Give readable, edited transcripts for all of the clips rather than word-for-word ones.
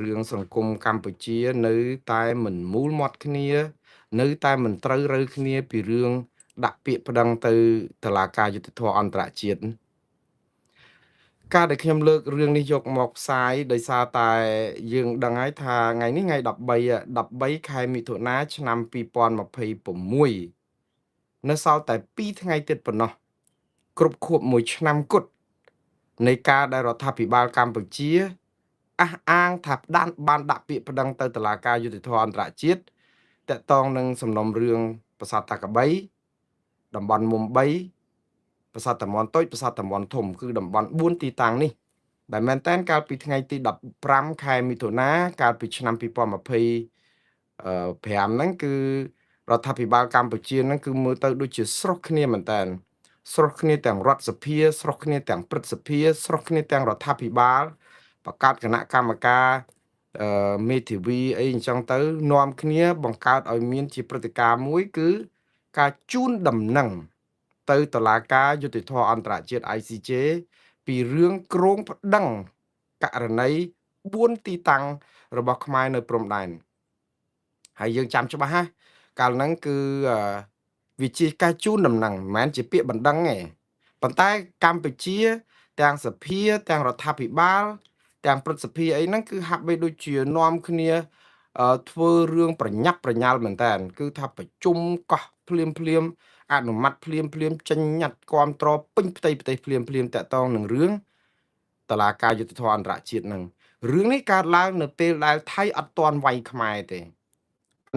រឿងសង្គមកម្ពុជានៅតែមិនមូលមាត់គ្នានៅតែមិនត្រូវរើគ្នាពីរឿងដាក់ពាក្យប្តឹងទៅតុលាការយុត្តិធម៌អន្តរជាតិការដែលខ្ញុំលើករឿងនេះយកមកផ្សាយដោយសារតែយើងដឹងហើយថាថ្ងៃនេះថ្ងៃ13ខែមិថុនាឆ្នាំ2026នៅសល់តែ2ថ្ងៃទៀតប៉ុណ្ណោះគ្រប់ខួប1ឆ្នាំគត់នៃការដែលរដ្ឋាភិបាលកម្ពុជាអះអាងថាបានដាក់ពាក្យប្តឹងទៅតុលាការយុត្តិធម៌អន្តរជាតិតាក់ទងនឹងសំណុំរឿងប្រាសាទតាកបីតំបន់មុំ3ប្រាសាទតាមាន់តូចប្រាសាទតាមាន់ធំគឺតំបន់4ទីតាំងនេះដែលមែនតែនកាលពីថ្ងៃទី15ខែមិថុនាកាលពីឆ្នាំ2025ហ្នឹងគឺរដ្ឋាភិបាលកម្ពុជាហ្នឹងគឺមើលទៅដូចជាស្រស់គ្នាមែនតើស្រស់គ្នាទាំងរដ្ឋសភាស្រស់គ្នាទាំងព្រឹទ្ធសភាស្រស់គ្នាទាំងរដ្ឋាភិបាលបង្កើតគណៈកម្មការមេធាវីអីអញ្ចឹងទៅនាំគ្នាបង្កើតឲ្យមានជាព្រឹត្តិការណ៍មួយគឺការជូនដំណឹងទៅតុលាការយុត្តិធម៌អន្តរជាតិ ICJ ពីរឿងគ្រោងប្តឹងករណី4ទីតាំងរបស់ខ្មែរនៅព្រំដែនហើយយើងចាំច្បាស់ណាកាលហ្នឹងគឺវាជាការជូនដំណឹងមិនមែនជាពាក្យបណ្ដឹងទេប៉ុន្តែកម្ពុជាទាំងសភាទាំងរដ្ឋាភិបាលទាំងព្រឹទ្ធសភាអីហ្នឹងគឺហាក់បីដូចជានាំគ្នាធ្វើរឿងប្រញាប់ប្រញាល់មែនតើគឺថាប្រជុំកោះភ្លាមអនុម័តភ្លាមចេញញត្តិគាំទ្រពេញផ្ទៃប្រទេសភ្លាមតាក់ទងនឹងរឿងតុលាការយុត្តិធម៌អន្តរជាតិហ្នឹងរឿងនេះកើតឡើងនៅពេលដែលថៃអត់ទាន់វាយខ្មែរទេ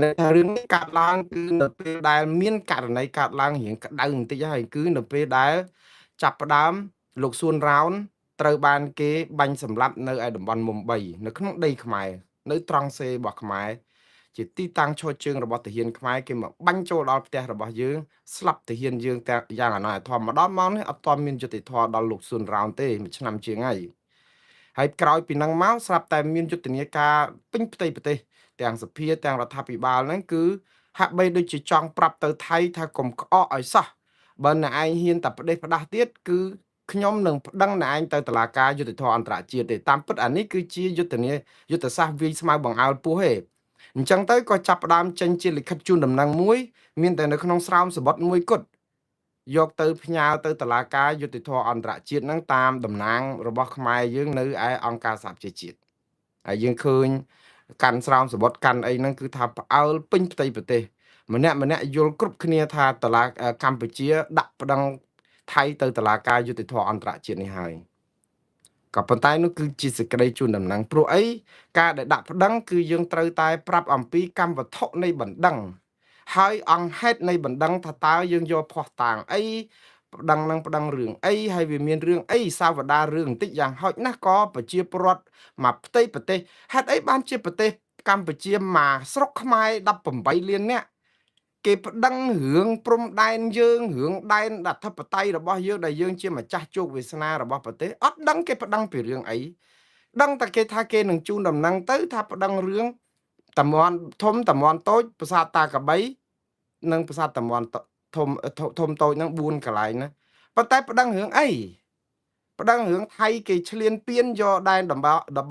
នៅថារឿងនេះកើតឡើងគឺនៅពេលដែលមានករណីកើតឡើងរៀងក្តៅបន្តិចហើយគឺនៅពេលដែលចាប់ផ្ដើមលោកសួនរោនត្រូវបានគេបាញ់សម្លាប់នៅឯតំបន់មុំ3នៅក្នុងដីខ្មែរនៅត្រង់សេរបស់ខ្មែរជាទីតាំងឈរជើងរបស់ទាហានខ្មែរគេមកបាញ់ចូលដល់ផ្ទះរបស់យើងស្លាប់ទាហានយើងទាំងយ៉ាងអនាធម៌មកដល់ម៉ោងនេះអត់ទាន់មានយុត្តិធម៌ដល់លោកសួនរោនទេមួយឆ្នាំជាងហើយក្រោយពីនឹងមកស្រាប់តែមានយុទ្ធនាការពេញផ្ទៃប្រទេសទាំងសភាទាំងរដ្ឋាភិបាលហ្នឹងគឺហាក់បីដូចជាចង់ប្រាប់ទៅថៃថាកុំក្អកឲ្យសោះបើអ្នកឯងហ៊ានតែផ្ដេសផ្ដាស់ទៀតគឺខ្ញុំនឹងប្តឹងអ្នកឯងទៅតុលាការយុត្តិធម៌អន្តរជាតិទេតាមពិតអានេះគឺជាយុទ្ធសាស្ត្រវាយស្មៅបង្អើលពោះទេអញ្ចឹងទៅក៏ចាប់ផ្ដើមចេញជាលិខិតជូនដំណឹងមួយមានតែនៅក្នុងស្រោមសបុតមួយគត់យកទៅផ្ញើទៅតុលាការយុត្តិធម៌អន្តរជាតិហ្នឹងតាមតំណាងរបស់ខ្មែរយើងនៅឯអង្គការសហប្រជាជាតិហើយយើងឃើញកាន់ស្រោមសបុតកាន់អីហ្នឹងគឺថាផ្អើលពេញផ្ទៃប្រទេសម្នាក់យល់គ្រប់គ្នាថាតុលាកម្ពុជាដាក់ប្តឹងថៃទៅតុលាការយុត្តិធម៌អន្តរជាតិនេះហើយក៏ប៉ុន្តែនោះគឺជាសេចក្តីជូនដំណឹងព្រោះអីការដែលដាក់ប្តឹងគឺយើងត្រូវតែប្រាប់អំពីកម្មវត្ថុនៃបណ្ដឹងហើយអង្គហេតុនៃបណ្ដឹងថាតើយើងយកភ័ស្តុតាងអីប្តឹងនឹងប្តឹងរឿងអីហើយវាមានរឿងអីសាវតារឿងបន្តិចយ៉ាងហោចណាស់ក៏ប្រជាពលរដ្ឋមកផ្ទៃប្រទេសហេតុអីបានជាប្រទេសកម្ពុជាមកស្រុកខ្មែរ18លាននាក់គេប្តឹងរឿងព្រំដែនយើងរឿងដែនអធិបតេយ្យរបស់យើងដែលយើងជាម្ចាស់ជោគវាសនារបស់ប្រទេសអត់ដឹងគេប្តឹងពីរឿងអីដឹងតែគេថាគេនឹងជូនដំណឹងទៅថាប្តឹងរឿងតាមាន់ធំតាមាន់តូចប្រាសាទតាកបីនិងប្រាសាទតាមាន់ធំតូចហ្នឹង4កន្លែងណាប៉ុន្តែប្តឹងរឿងអីប្តឹងរឿងថៃគេឈ្លានពានយកដែនតំ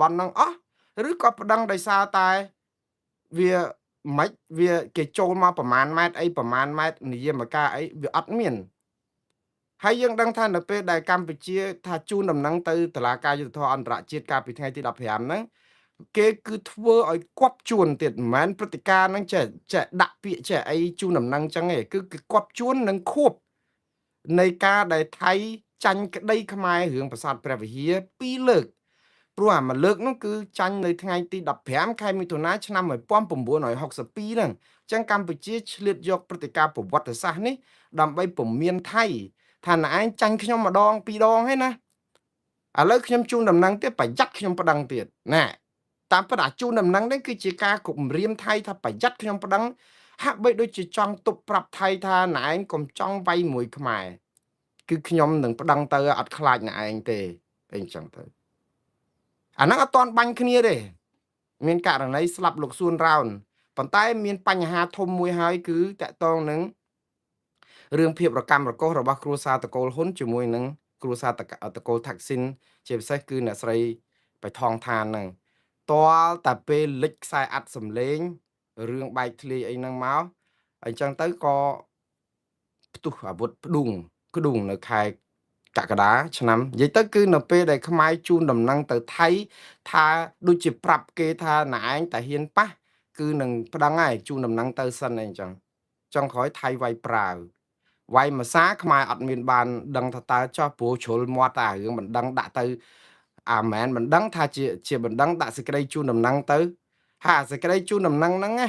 បន់ហ្នឹងអស់ឬក៏ប្តឹងដោយសារតែវាមិនវាគេចូលមកប្រមាណម៉ែត្រអីប្រមាណម៉ែត្រនិយមការអីវាអត់មានហើយយើងដឹងថានៅពេលដែលកម្ពុជាថាជូនដំណឹងទៅតុលាការយុត្តិធម៌អន្តរជាតិកាលពីថ្ងៃទី15ហ្នឹងគេគឺធ្វើឲ្យគប់ជួនទៀតមិនមែនព្រឹត្តិការណ៍ហ្នឹងចេះដាក់ពាក្យចេះអីជូនដំណឹងចឹងទេគឺគេគប់ជួននឹងខួបនៃការដែលថៃចាញ់ក្តីខ្មែររឿងប្រាសាទព្រះវិហារ2លើកព្រោះអាមួយលើកនោះគឺចាញ់នៅថ្ងៃទី15ខែមិថុនាឆ្នាំ1962ហ្នឹងអញ្ចឹងកម្ពុជាឆ្លៀតយកព្រឹត្តិការណ៍ប្រវត្តិសាស្ត្រនេះដើម្បីពមៀនថៃថាណែឯងចាញ់ខ្ញុំម្ដង2ដងហើយណាឥឡូវខ្ញុំជូនដំណឹងទៀតប្រយ័ត្នខ្ញុំប្តឹងទៀតណែតាមពិតអាជូនដំណឹងនេះគឺជាការគំរាមថៃថាប្រយ័ត្នខ្ញុំប្តឹងហាក់បីដូចជាចង់ទប់ប្រាប់ថៃថាណែឯងកុំចង់វាយមួយខ្មែរគឺខ្ញុំនឹងប្តឹងទៅអត់ខ្លាចណែឯងទេអីចឹងទៅអាហ្នឹងអត់ទាន់បាញ់គ្នាទេមានករណីស្លាប់លោកសួនរោនប៉ុន្តែមានបញ្ហាធំមួយហើយគឺតកតងនឹងរឿងភាពរកម្មរកុសរបស់គ្រួសារតកូលហ៊ុនជាមួយនឹងគ្រួសារតកូលថាក់ស៊ីនជាពិសេសគឺអ្នកស្រីបៃថងឋានហ្នឹង ទាល់តែពេលលេចខ្សែអាត់សំឡេងរឿងបែកធ្លាយអីហ្នឹងមកអញ្ចឹងទៅក៏ផ្ទុះអាវុធផ្ដួងនៅខែកក្កដាឆ្នាំនិយាយទៅគឺនៅពេលដែលខ្មែរជូនដំណឹងទៅថៃថាដូចជាប្រាប់គេថាណែឯងតាហ៊ានប៉ះគឺនឹងប្តឹងហើយជូនដំណឹងទៅសិនអីចឹងចុងក្រោយថៃវាយប្រាវវាយម្សាខ្មែរអត់មានបានដឹងថាតើចោះព្រោះជ្រុលមាត់តែរឿងមិនដឹងដាក់ទៅមែនមិនដឹងថាជាមិនដឹងដាក់សេចក្តីជូនដំណឹងទៅហើយអាសេចក្តីជូនដំណឹងហ្នឹងណា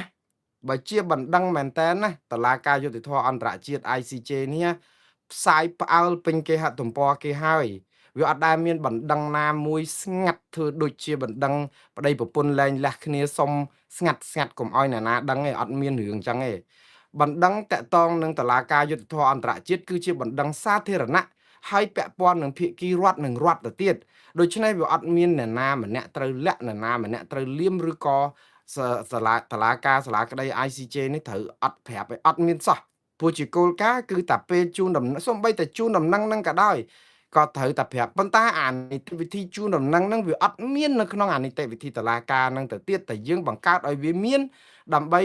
បើជាបណ្ដឹងមែនតើណាតុលាការយុត្តិធម៌អន្តរជាតិ ICJ នេះផ្សាយផ្អើលពេញគេហទំព័រគេហើយវាអត់ដែលមានបណ្ដឹងណាមួយស្ងាត់ធ្វើដូចជាបណ្ដឹងប្តីប្រពន្ធលែងលះគ្នាសុំស្ងាត់កុំឲ្យអ្នកណាដឹងទេអត់មានរឿងចឹងទេបណ្ដឹងតាក់ទងនឹងតុលាការយុត្តិធម៌អន្តរជាតិគឺជាបណ្ដឹងសាធារណៈហើយពាក់ព័ន្ធនឹងភាគីរដ្ឋនិងរដ្ឋទៅទៀតដូច្នេះវាអត់មានអ្នកណាម្នាក់ត្រូវលាក់អ្នកណាម្នាក់ត្រូវលៀមឬក៏សាលាក្តី ICJ នេះត្រូវអត់ប្រាប់ឲ្យអត់មានសោះព្រោះជាគោលការណ៍គឺតែពេលជូនដំណឹងសូម្បីតែជូនដំណឹងនឹងក៏ដោយក៏ត្រូវតែប្រាប់ប៉ុន្តែអានីតិវិធីជូនដំណឹងនឹងវាអត់មាននៅក្នុងអានីតិវិធីតុលាការនឹងទៅទៀតតែយើងបង្កើតឲ្យវាមានដើម្បី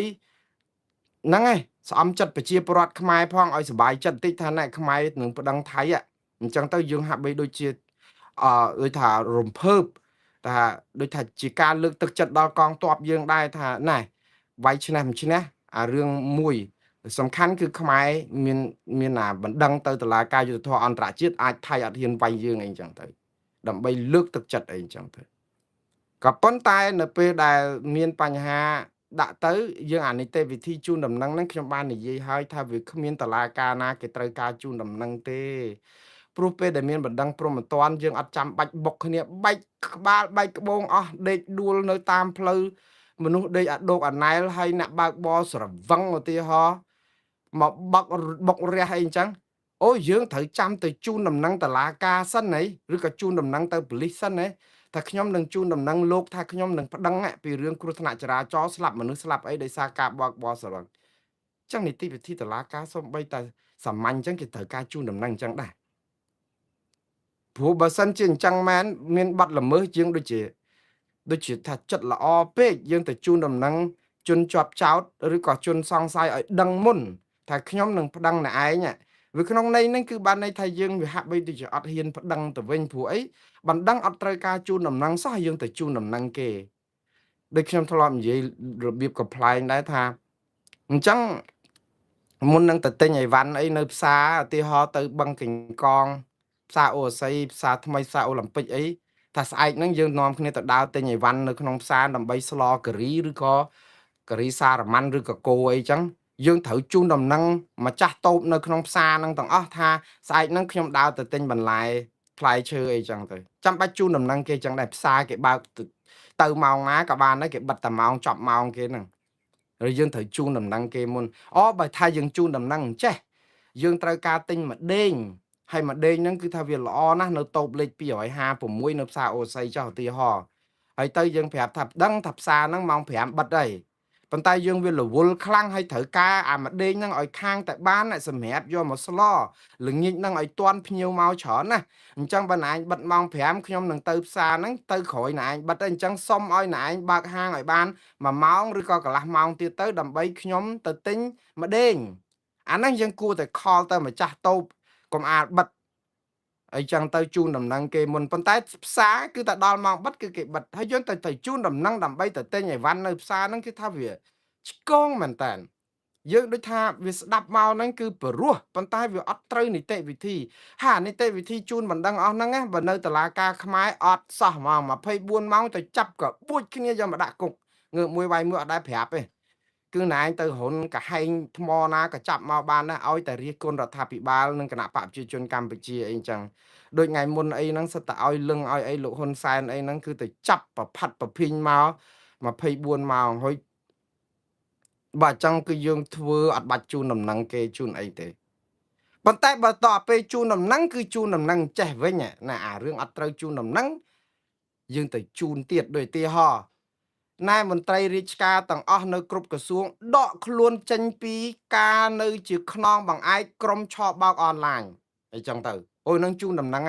ហ្នឹងឯងស្អំចិត្តប្រជាពលរដ្ឋខ្មែរផងឲ្យសុបាយចិត្តតិចថាណែខ្មែរនឹងប្តឹងថៃអញ្ចឹងទៅយើងហាក់បីដូចជាដូចថារំភើបថាដូចថាជាការលើកទឹកចិត្តដល់កងទ័ពយើងដែរថាណែវាយឈ្នះមិនឈ្នះអារឿងមួយសំខាន់គឺខ្មែរមានបណ្ដឹងទៅតុលាការយុត្តិធម៌អន្តរជាតិអាចថៃអត់ហ៊ានវាយយើងអីចឹងទៅដើម្បីលើកទឹកចិត្តអីចឹងទៅក៏ប៉ុន្តែនៅពេលដែលមានបញ្ហាដាក់ទៅយើងអានីតិវិធីជូនដំណឹងហ្នឹងខ្ញុំបាននិយាយហើយថាវាគ្មានតុលាការណាគេត្រូវការជូនដំណឹងទេព្រោះពេលដែលមានបណ្ដឹងព្រហ្មទណ្ឌយើងអត់ចាំបាច់បុកគ្នាបែកក្បាលបែកក្បូងអស់ដេកដួលនៅតាមផ្លូវមនុស្សដេកអាដូកអាណែលហើយអ្នកបើកបរស្រវឹងឧទាហរណ៍មកបុករះអីអញ្ចឹងអូយើងត្រូវចាំទៅជូនដំណឹងតុលាការសិនហីឬក៏ជូនដំណឹងទៅប៉ូលីសសិនហីថាខ្ញុំនឹងជូនដំណឹងលោកថាខ្ញុំនឹងប្តឹងពីរឿងគ្រោះថ្នាក់ចរាចរណ៍ស្លាប់មនុស្សស្លាប់អីដោយសារការបើកបរស្រវឹងចឹងនីតិវិធីតុលាការសូម្បីតែសាមញ្ញចឹងគេត្រូវការជូនដំណឹងចឹងដែរព្រោះបើសិនជាអញ្ចឹងមែនមានបាត់ល្មើសយើងដូចជាថាចិត្តល្អពេកយើងទៅជូនដំណឹងជនជាប់ចោតឬក៏ជនសង្ស័យឲ្យដឹងមុនថាខ្ញុំនឹងប្តឹងអ្នកឯងវាក្នុងន័យហ្នឹងគឺបានន័យថាយើងវាហាក់បីដូចជាអត់ហ៊ានប្តឹងទៅវិញព្រោះអីបណ្ដឹងអត់ត្រូវការជូនដំណឹងសោះយើងទៅជូនដំណឹងគេដូចខ្ញុំធ្លាប់និយាយរបៀបកំ pl ែងដែរថាអញ្ចឹងមុននឹងទៅទិញអីវ៉ាន់អីនៅផ្សារឧទាហរណ៍ទៅបឹងកេងកងផ្សារអូស័យផ្សារថ្មីផ្សារអូឡ িম্প ិកអីថាស្អែកហ្នឹងយើងនាំគ្នាទៅដើរទិញអីវ៉ាន់នៅក្នុងផ្សារដើម្បីស្លការីឬក៏ការីសារ៉ាម៉ាន់ឬក៏គោអីចឹងយើងត្រូវជូនដំណឹងម្ចាស់តូបនៅក្នុងផ្សារហ្នឹងទាំងអស់ថាស្អែកហ្នឹងខ្ញុំដើរទៅទិញបន្លែផ្លែឈើអីចឹងទៅចាំបាច់ជូនដំណឹងគេចឹងដែរផ្សារគេបើកទៅម៉ោងណាក៏បានដែរគេបិទតែម៉ោងចប់ម៉ោងគេហ្នឹងហើយយើងត្រូវជូនដំណឹងគេមុនបើថាយើងជូនដំណឹងអញ្ចេះយើងត្រូវការទិញម្ដេងហើយម្ដេងហ្នឹងគឺថាវាល្អណាស់នៅតូបលេខ256នៅផ្សារអូស័យចុះឧទាហរណ៍ហើយទៅយើងប្រាប់ថាដឹងថាផ្សារហ្នឹងម៉ោង5បិទហើយប៉ុន្តែយើងវារវល់ខ្លាំងហើយត្រូវការអាម្ដេងហ្នឹងឲ្យខាងតែបានសម្រាប់យកមកស្លល្ងាចហ្នឹងឲ្យទាន់ភ្ញៀវមកច្រើនណាអញ្ចឹងបើណែឯងបិទម៉ោង5ខ្ញុំនឹងទៅផ្សារហ្នឹងទៅក្រោយណែឯងបិទទៅអញ្ចឹងសុំឲ្យណែឯងបើកហាងឲ្យបាន1ម៉ោងឬក៏កន្លះម៉ោងទៀតទៅដើម្បីខ្ញុំទៅទិញម្ដេងអាហ្នឹងយើងគួរតែខលទៅម្ចាស់តូបកុំអាលបិទអីចឹងទៅជូនដំណឹងគេមុនប៉ុន្តែផ្សារគឺតែដល់ម៉ោងបិទគឺគេបិទហើយយើងទៅជូនដំណឹងដើម្បីទៅទិញអីវ៉ាន់នៅផ្សារហ្នឹងគឺថាវាឆ្កងមែនតើយើងដូចថាវាស្ដាប់មកហ្នឹងគឺព្រោះប៉ុន្តែវាអត់ត្រូវនីតិវិធីហើយនីតិវិធីជូនបណ្ដឹងអស់ហ្នឹងណាបើនៅតុលាការខ្មែរអត់សោះហ្មង24ម៉ោងទៅចាប់ក៏បួចគ្នាយកមកដាក់គុកងើបមួយវាយមួយអត់ដែរប្រាប់ទេគឺណែឯងទៅរុនកាហែងថ្មណាក៏ចាប់មកបានដែរឲ្យតែរិះគន់រដ្ឋាភិបាលនិងគណៈបកប្រជាជនកម្ពុជាអីចឹងដូចថ្ងៃមុនអីហ្នឹងសិតតែឲ្យលឹងឲ្យអីលោកហ៊ុនសែនអីហ្នឹងគឺទៅចាប់ប្រផាត់ប្រភីងមក24ម៉ោងហើយបើអញ្ចឹងគឺយើងធ្វើអត់បាច់ជូនដំណឹងគេជូនអីទេប៉ុន្តែបើតទៅពេលជូនដំណឹងគឺជូនដំណឹងចេះវិញណាអារឿងអត់ត្រូវជូនដំណឹងយើងទៅជូនទៀតដោយឧទាហរណ៍ណែមន្ត្រីរាជការទាំងអស់នៅគ្រប់ក្រសួងដកខ្លួនចេញពីការនៅជាខ្នងបង្អែកក្រុមឆបោកអនឡាញអីចឹងទៅអូយនឹងជូនដំណឹង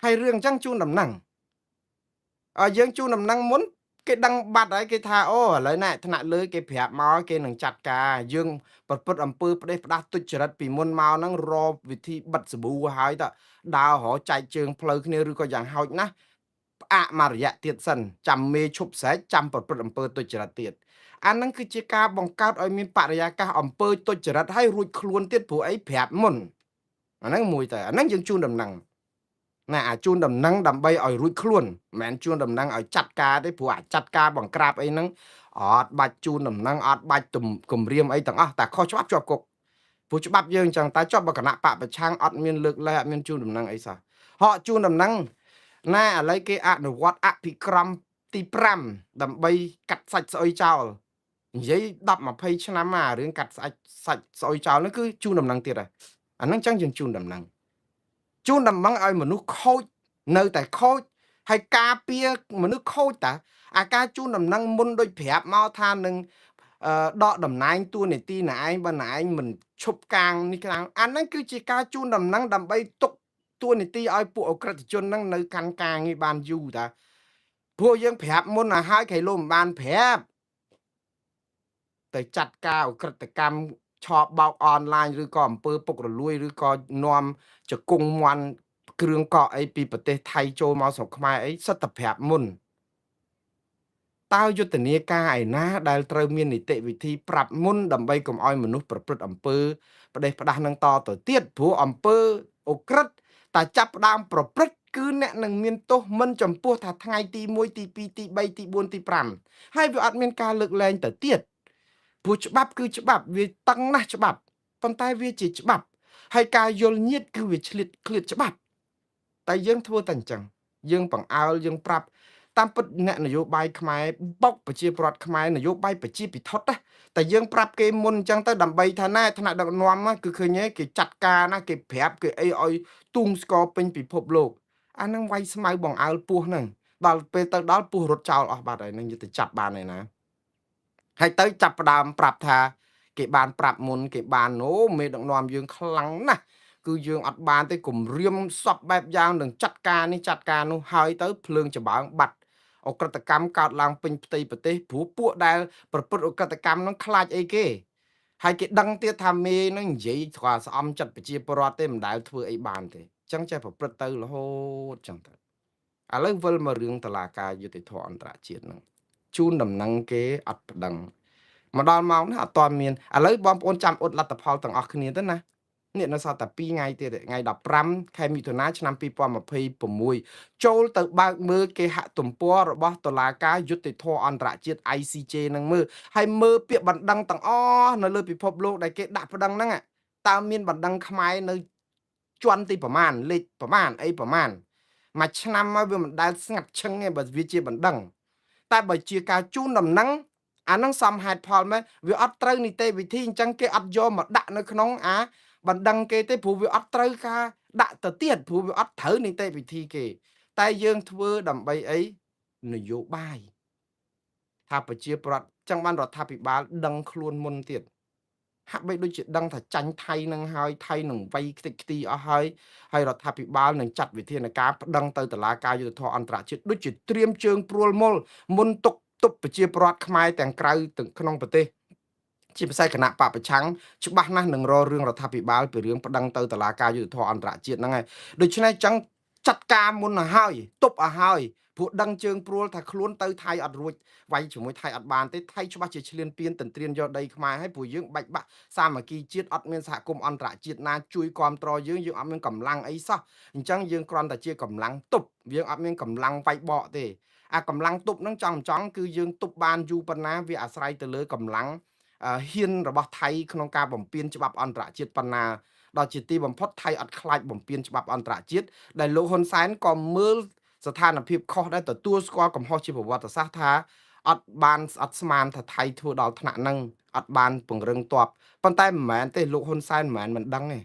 ហើយរឿងអញ្ចឹងជូនដំណឹង យើងជូនដំណឹងមុនគេដឹងបាត់ហើយគេថាអូឥឡូវណែថ្នាក់លើគេប្រាប់មកគេនឹងចាត់ការយើងប្រព្រឹត្តអំពើផ្ដេសផ្ដាស់ទុច្ចរិតពីមុនមកហ្នឹងរកវិធីបិទសាប៊ូហើយតដើររកចែកជើងផ្លូវគ្នាឬក៏យ៉ាងហោចណាស់ផ្អាកមករយៈទៀតសិនចាំមេឈប់ស្រែកចាំប្រព្រឹត្តអំពើទុច្ចរិតទៀតអាហ្នឹងគឺជាការបង្កើតឲ្យមានបរិយាកាសអំពើទុច្ចរិតហើយរួចខ្លួនទៀតព្រោះអីប្រាប់មុនអាហ្នឹងមួយទៅអាហ្នឹងយើងជូនដំណឹងណាអាជូនដំណឹងដើម្បីឲ្យរួចខ្លួនមិនមែនជូនដំណឹងឲ្យចាត់ការទេព្រោះអាចាត់ការបង្ក្រាបអីហ្នឹងអត់បាច់ជូនដំណឹងអត់បាច់គម្រាមអីទាំងអស់តែខុសច្បាប់ជាប់គុកព្រោះច្បាប់យើងអញ្ចឹងតែចុះបើគណៈបកប្រឆាំងអត់មានលើកលែងអត់មានជូនដំណឹងអីសោះហកជូនដំណឹងណាឥឡូវគេអនុវត្តអភិក្រមទី5ដើម្បីកាត់សាច់ស្អុយចោលនិយាយ10 20ឆ្នាំមករឿងកាត់សាច់ស្អុយចោលហ្នឹងគឺជូនដំណឹងទៀតហើយអាហ្នឹងអញ្ចឹងយើងជូនដំណឹងឲ្យមនុស្សខូចនៅតែខូចហើយការពារមនុស្សខូចតាអាការជូនដំណឹងមុនដូចប្រាប់មកថានឹងដកតំណែងតួនាទីណែឯងបើណែឯងមិនឈប់កាងនេះខាងអាហ្នឹងគឺជាការជូនដំណឹងដើម្បីទុកតួនាទីឲ្យពួកអក្រិតជនហ្នឹងនៅកាន់ការងារបានយូរតាព្រោះយើងប្រាប់មុនឲ្យហើយគេលោកមិនបានប្រាប់ទៅចាត់ការអក្រិតកម្មឆបោកអនឡាញឬក៏អំពើពុករលួយឬក៏នាំជង្គង់មន់គ្រឿងកកអីពីប្រទេសថៃចូលមកស្រុកខ្មែរអីសិតតែប្រាប់មុនតើយុទ្ធនាការឯណាដែលត្រូវមាននីតិវិធីប្រាប់មុនដើម្បីកុំឲ្យមនុស្សប្រព្រឹត្តអំពើផ្ដេសផ្ដាស់នឹងតទៅទៀតព្រោះអំពើអក្រិតតែចាប់ផ្ដើមប្រព្រឹត្តគឺអ្នកនឹងមានទោសមិនចំពោះថាថ្ងៃទី1ទី2ទី3ទី4ទី5ហើយវាអត់មានការលើកលែងទៅទៀតព្រោះច្បាប់គឺច្បាប់វាតឹងណាស់ច្បាប់ប៉ុន្តែវាជាច្បាប់ហើយការយល់ញាតគឺវាឆ្លៀតឃ្លាតច្បាប់តែយើងធ្វើតែអញ្ចឹងយើងបង្អើលយើងប្រាប់តាមពិតអ្នកនយោបាយខ្មែរបុកប្រជាប្រដ្ឋខ្មែរនយោបាយប្រជាពិធដ្ឋណាតែយើងប្រាប់គេមុនអញ្ចឹងទៅដើម្បីថាណែថ្នាក់ដឹកនាំគឺឃើញគេចាត់ការណាគេប្រាប់គេអីឲ្យទូងស្គរពេញពិភពលោកអានឹងវាយស្មៅបង្អើលពោះហ្នឹងដល់ពេលទៅដល់ពោះរត់ចោលអស់បាត់ហើយនឹងទៅចាប់បានឯណាហើយទៅចាប់ផ្ដើមប្រាប់ថាគេបានប្រាប់មុនគេបានអូមេដឹកនាំយើងខ្លាំងណាស់គឺយើងអត់បានទេគំរាមសពបែបយ៉ាងនឹងចាត់ការនេះចាត់ការនោះហើយទៅភ្លើងចម្បាំងបាត់អក្រិតកម្មកើតឡើងពេញផ្ទៃប្រទេសព្រោះពួកដែលប្រព្រឹត្តអក្រិតកម្មនឹងខ្លាចអីគេហើយគេដឹងទៀតថាមេនឹងនិយាយស្គាល់ស្អំចិត្តប្រជាពលរដ្ឋទេមិនដែលធ្វើអីបានទេអញ្ចឹងចេះប្រព្រឹត្តទៅរហូតអញ្ចឹងទៅឥឡូវវិលមករឿងតុលាការយុតិធធអន្តរជាតិហ្នឹងជូនដំណឹងគេអត់ប្តឹងមកដល់ម៉ោងនេះអត់ទាន់មានឥឡូវបងប្អូនចាំអ៊ុតលទ្ធផលទាំងអស់គ្នាទៅណានេះនៅសល់តែ2ថ្ងៃទៀតថ្ងៃ15ខែមិថុនាឆ្នាំ2026ចូលទៅបើកមើលគេហទំព័ររបស់តុលាការយុត្តិធម៌អន្តរជាតិ ICJ នឹងមើលហើយមើលពាក្យបណ្ដឹងទាំងអស់នៅលើពិភពលោកដែលគេដាក់បណ្ដឹងហ្នឹងតើមានបណ្ដឹងខ្មែរនៅជាន់ទីប្រមាណលេខប្រមាណអីប្រមាណមួយឆ្នាំមកវាមិនដែលស្ងាត់ឈឹងទេបើវាជាបណ្ដឹងតែបើជាការជូនដំណឹងអានឹងសមហេតុផលមែនវាអត់ត្រូវនីតិវិធីអញ្ចឹងគេអត់យកមកដាក់នៅក្នុងបណ្ដឹងគេទេព្រោះវាអត់ត្រូវការដាក់ទៅទៀតព្រោះវាអត់ត្រូវនីតិវិធីគេតែយើងធ្វើដើម្បីអីនយោបាយថាប្រជាប្រដ្ឋចឹងបានរដ្ឋាភិបាលដឹងខ្លួនមុនទៀតហាក់បីដូចជាដឹងថាចាញ់ថៃនឹងហើយថៃនឹងវាយខ្ទេចខ្ទីអស់ហើយរដ្ឋាភិបាលនឹងចាត់វិធានការប្តឹងទៅតុលាការយុត្តិធម៌អន្តរជាតិដូចជាត្រៀមជើងព្រួលមុលមុនទុកទប់ប្រជាប្រដ្ឋខ្មែរទាំងក្រៅទាំងក្នុងប្រទេសជាពិសេសគណៈបពប្រឆាំងច្បាស់ណាស់នឹងររឿងរដ្ឋាភិបាលពីរឿងប្តឹងទៅតុលាការយុត្តិធម៌អន្តរជាតិហ្នឹងហើយដូច្នេះចឹងចាត់ការមុនទៅហើយទប់ឲ្យហើយព្រោះដឹងជើងព្រួលថាខ្លួនទៅថៃអត់រួចវាយជាមួយថៃអត់បានទេថៃច្បាស់ជាឈ្លានពានទន្ទ្រានយកដីខ្មែរហើយព្រោះយើងបែកបាក់សាមគ្គីជាតិអត់មានសហគមន៍អន្តរជាតិណាជួយគ្រប់គ្រងយើងអត់មានកម្លាំងអីសោះអញ្ចឹងយើងគ្រាន់តែជាកម្លាំងទប់យើងអត់មានកម្លាំងវាយបកទេអាកម្លាំងទប់ហ្នឹងចង់គឺយើងទប់បានយូរប៉ុណ្ណាវាអាស្រ័យទៅលើកម្លាំងហ៊ានរបស់ថៃក្នុងការបំពានច្បាប់អន្តរជាតិប៉ុណ្ណាដល់ជាទីបំផុតថៃអត់ខ្លាចបំពានច្បាប់អន្តរជាតិដែលលោកហ៊ុនសែនក៏មើលស្ថានភាពខុសដែរទទួលស្គាល់កំហុសជាប្រវត្តិសាស្ត្រថាអត់ស្មានថាថៃធ្វើដល់ថ្នាក់ហ្នឹងអត់បានពង្រឹងទ័ពប៉ុន្តែមិនមែនទេលោកហ៊ុនសែនមិនដឹងទេ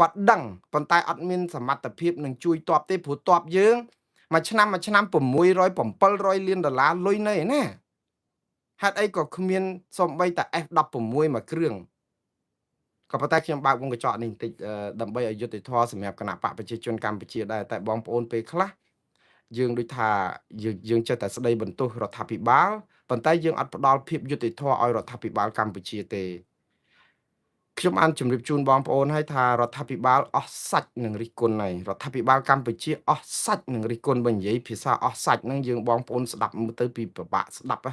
គាត់ដឹងប៉ុន្តែអត់មានសមត្ថភាពនឹងជួយទ័ពទេព្រោះទ័ពយើងមួយឆ្នាំ600 700លានដុល្លារលុយនៅឯណាហេតុអីក៏គ្មានសំបីតែ F16 មួយគ្រឿងក៏ប៉ុន្តែខ្ញុំបើកវងកញ្ចក់នេះបន្តិចដើម្បីឲ្យយុត្តិធម៌សម្រាប់គណៈបកប្រជាជនកម្ពុជាដែរតែបងប្អូនពេលខ្លះ យើងដូចថាយើងចេះតែស្ដីបន្ទោសរដ្ឋាភិបាលប៉ុន្តែយើងអត់ផ្ដល់ភាពយុត្តិធម៌ឲ្យរដ្ឋាភិបាលកម្ពុជាទេ ខ្ញុំបានជម្រាបជូនបងប្អូនហើយថារដ្ឋាភិបាលអស់សាច់នឹងរិះគន់ហើយរដ្ឋាភិបាលកម្ពុជាអស់សាច់នឹងរិះគន់បើនិយាយភាសាអស់សាច់ហ្នឹងយើងបងប្អូនស្ដាប់មើលទៅពីពិបាកស្ដាប់ណា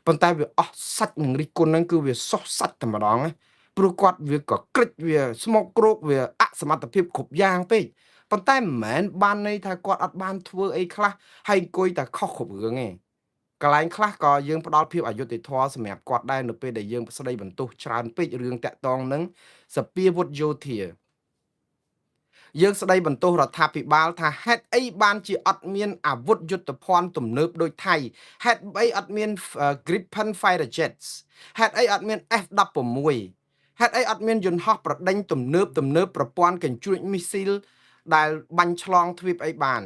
ប៉ុន្តែវាអស់សាច់នឹងរិះគន់ហ្នឹងគឺវាសុះសាច់តែម្ដងណាព្រោះគាត់វាក៏ក្រិចវាស្មុកគ្រោកវាអសមត្ថភាពគ្រប់យ៉ាងពេកប៉ុន្តែមិនមែនបានន័យថាគាត់អត់បានធ្វើអីខ្លះហើយអង្គុយតែខុសគ្រប់រឿងទេ កន្លែងខ្លះក៏យើងផ្ដល់ភាពអយុត្តិធម៌សម្រាប់គាត់ដែរនៅពេលដែលយើងស្ដីបន្ទោសច្រើនពេករឿងតាក់ទងនឹងសពាវុធយោធាយើងស្ដីបន្ទោសរដ្ឋាភិបាលថាហេតុអីបានជាអត់មានអាវុធយុទ្ធភ័ណ្ឌទំនើបដូចថៃហេតុអីអត់មាន Gripen Fighter Jets ហេតុអីអត់មាន F16 ហេតុអីអត់មានយន្តហោះប្រដេញទំនើបប្រព័ន្ធកញ្ជ្រួចមីស៊ីលដែលបាញ់ឆ្លងទ្វីបអីបាន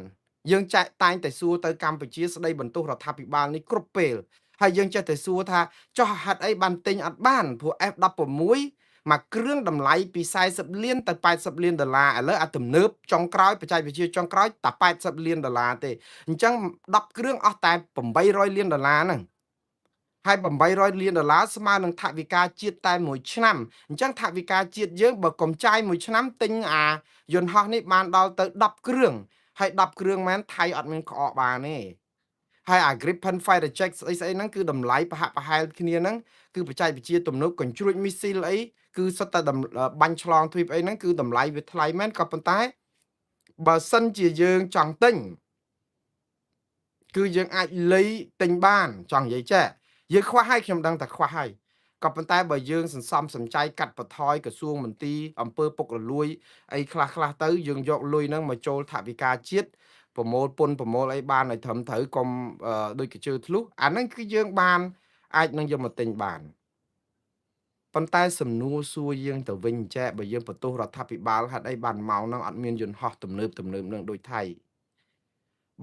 យើងចែកតែងតែសួរទៅកម្ពុជាស្ដីបន្ទោសរដ្ឋាភិបាលនេះគ្រប់ពេលហើយយើងចេះតែសួរថាចុះហេតុអីបានទិញអត់បានព្រោះ F16 មួយគ្រឿងតម្លៃពី40លានទៅ80លានដុល្លារឥឡូវអាទំនើបចុងក្រោយបច្ចេកវិទ្យាចុងក្រោយតែ80លានដុល្លារទេអញ្ចឹង10គ្រឿងអស់តែ800លានដុល្លារហ្នឹងហើយ800លានដុល្លារស្មើនឹងថវិកាជាតិតែមួយឆ្នាំអញ្ចឹងថវិកាជាតិយើងបើកុំចាយមួយឆ្នាំទិញអាយន្តហោះនេះបានដល់ទៅ10គ្រឿងហើយ10គ្រឿងមែនថៃអត់មានក្អកបានទេហើយអា Gripen Fighter Jet ស្អីហ្នឹងគឺតម្លៃប្រហាក់ប្រហែលគ្នាហ្នឹងគឺបច្ចេកវិទ្យាទំនើបកញ្ជ្រួចមីស៊ីលអីគឺសុទ្ធតែបាញ់ឆ្លងទ្វីបអីហ្នឹងគឺតម្លៃវាថ្លៃមែនក៏ប៉ុន្តែបើសិនជាយើងចង់ទិញគឺយើងអាចលៃទិញបានចង់និយាយចេះយើងខ្វះហើយខ្ញុំដឹងតែខ្វះហើយក៏ប៉ុន្តែបើយើងសន្សំសំចៃកាត់បន្ថយក្រសួងមន្ទីរអំពើពុករលួយអីខ្លះទៅយើងយកលុយហ្នឹងមកចូលថវិកាជាតិប្រមូលពន្ធប្រមូលអីបានឲ្យត្រឹមត្រូវកុំដូចកជើធ្លុះអាហ្នឹងគឺយើងបានអាចនឹងយកមកទិញបានប៉ុន្តែសំណួរសួរយើងទៅវិញចែបើយើងបន្ទោសរដ្ឋាភិបាលហេតុអីបានមកហ្នឹងអត់មានយន្តហោះទំនើបនឹងដូចថៃ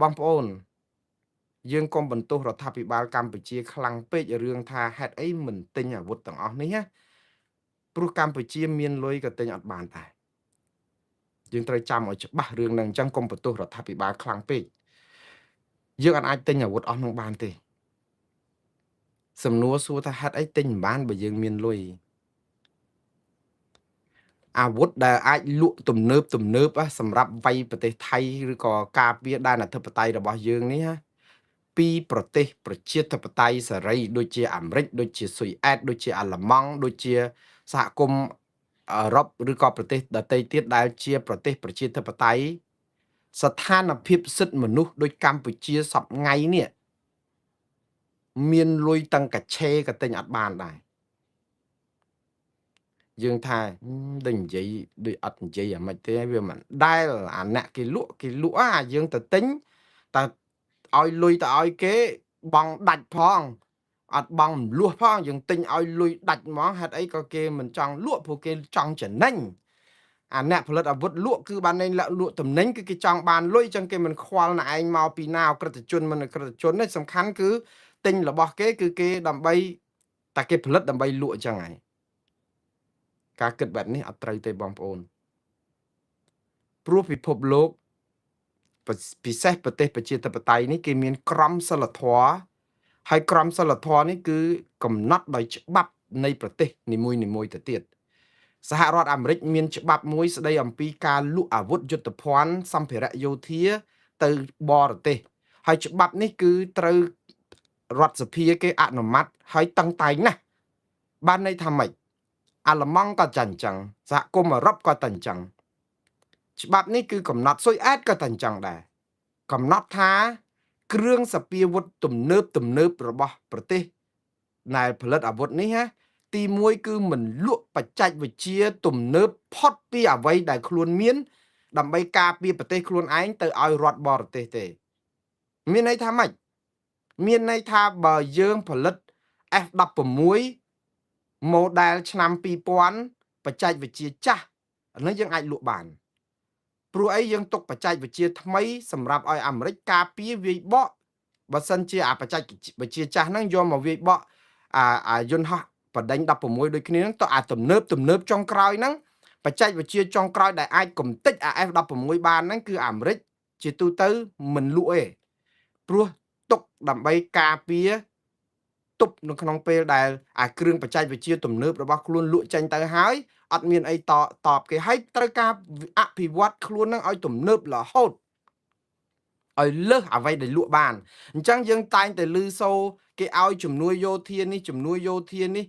បងប្អូនយើងកុំបន្ទោសរដ្ឋាភិបាលកម្ពុជាខ្លាំងពេករឿងថាហេតុអីមិនទិញអាវុធទាំងអស់នេះណាព្រោះកម្ពុជាមានលុយក៏ទិញអត់បានដែរយើងត្រូវចាំឲ្យច្បាស់រឿងហ្នឹងអញ្ចឹងកុំបន្ទោសរដ្ឋាភិបាលខ្លាំងពេកយើងអាចទិញអាវុធអស់នោះបានទេសំណួរសួរថាហេតុអីទិញមិនបានបើយើងមានលុយអាវុធដែលអាចលក់ទំនើបសម្រាប់វាយប្រទេសថៃឬក៏ការពារដែនអធិបតេយ្យរបស់យើងនេះណាពីប្រទេសប្រជាធិបតេយ្យសេរីដូចជាអាមេរិកដូចជាស៊ុយអែតដូចជាអាល្លឺម៉ង់ដូចជាសហគមន៍អឺរ៉ុបឬក៏ប្រទេសដទៃទៀតដែលជាប្រទេសប្រជាធិបតេយ្យស្ថានភាពសិទ្ធិមនុស្សដូចកម្ពុជាសពថ្ងៃនេះមានលុយតាំងកាឆេក៏ទិញអត់បានដែរយើងថាដូចនិយាយដូចអត់និយាយអាម៉េចទេវាមិនដែលអាអ្នកគេលក់អាយើងទៅទិញតែឲ្យលុយទៅឲ្យគេបង់ដាច់ផងអត់បង់រំលោះផងយើងទិញឲ្យលុយដាច់ហ្មងហេតុអីក៏គេមិនចង់លក់ព្រោះគេចង់ចំណេញអាអ្នកផលិតអាវុធលក់គឺបានន័យលក់តំណែងគឺគេចង់បានលុយចឹងគេមិនខ្វល់ណែឯងមកពីណាអក្រិតជនមិនអក្រិតជននេះសំខាន់គឺទិញរបស់គេគឺគេដើម្បីតែគេផលិតដើម្បីលក់ចឹងហើយការគិតបែបនេះអត់ត្រូវទេបងប្អូនព្រោះពិភពលោកពិសេសប្រទេសប្រជាធិបតេយ្យនេះគេមានក្រមសីលធម៌ហើយក្រមសីលធម៌នេះគឺកំណត់ដោយច្បាប់នៃប្រទេសនីមួយទៅទៀតសហរដ្ឋអាមេរិកមានច្បាប់មួយស្ដីអំពីការលក់អាវុធយុទ្ធភ័ណ្ឌសម្ភារៈយោធាទៅបរទេសហើយច្បាប់នេះគឺត្រូវរដ្ឋសភាគេអនុម័តហើយតឹងតែងណាស់បានន័យថាម៉េចអាល្លឺម៉ង់ក៏ចាញ់ចឹងសហគមន៍អឺរ៉ុបក៏តែអញ្ចឹងច្បាប់នេះគឺកំណត់ស៊ុយអែតក៏តែអញ្ចឹងដែរកំណត់ថាគ្រឿងសពាវុធទំនើបរបស់ប្រទេសដែលផលិតអាវុធនេះណាទី1គឺមិនលក់បច្ចេកវិទ្យាទំនើបផុតពីអ្វីដែលខ្លួនមានដើម្បីការពារប្រទេសខ្លួនឯងទៅឲ្យរដ្ឋបរទេសទេមានន័យថាម៉េចមានន័យថាបើយើងផលិត F16 model ឆ្នាំ2000បច្ចេកវិទ្យាចាស់អានេះយើងអាចលក់បានព្រោះអីយើងទុកបច្ចេកវិទ្យាថ្មីសម្រាប់ឲ្យអាមេរិកការពារវាយបកបើសិនជាអាបច្ចេកវិទ្យាចាស់ហ្នឹងយកមកវាយបកអាយន្តហោះបដិញ16ដូចគ្នាហ្នឹងទៅអាទំនើបចុងក្រោយហ្នឹងបច្ចេកវិទ្យាចុងក្រោយដែលអាចកំទេចអា F16 បានហ្នឹងគឺអាមេរិកជាទូទៅមិនលក់ទេ ព្រោះទុកដើម្បីការពារទប់នៅក្នុងពេលដែលអាគ្រឿងបច្ចេកវិទ្យាទំនើបរបស់ខ្លួនលក់ចេញទៅហើយអត់មានអីតបគេហើយត្រូវការអភិវឌ្ឍខ្លួននឹងឲ្យទំនើបរហូតឲ្យលើសអ្វីដែលលក់បានអញ្ចឹងយើងតែងតែឮសូរគេឲ្យជំនួយយោធានេះជំនួយយោធានេះ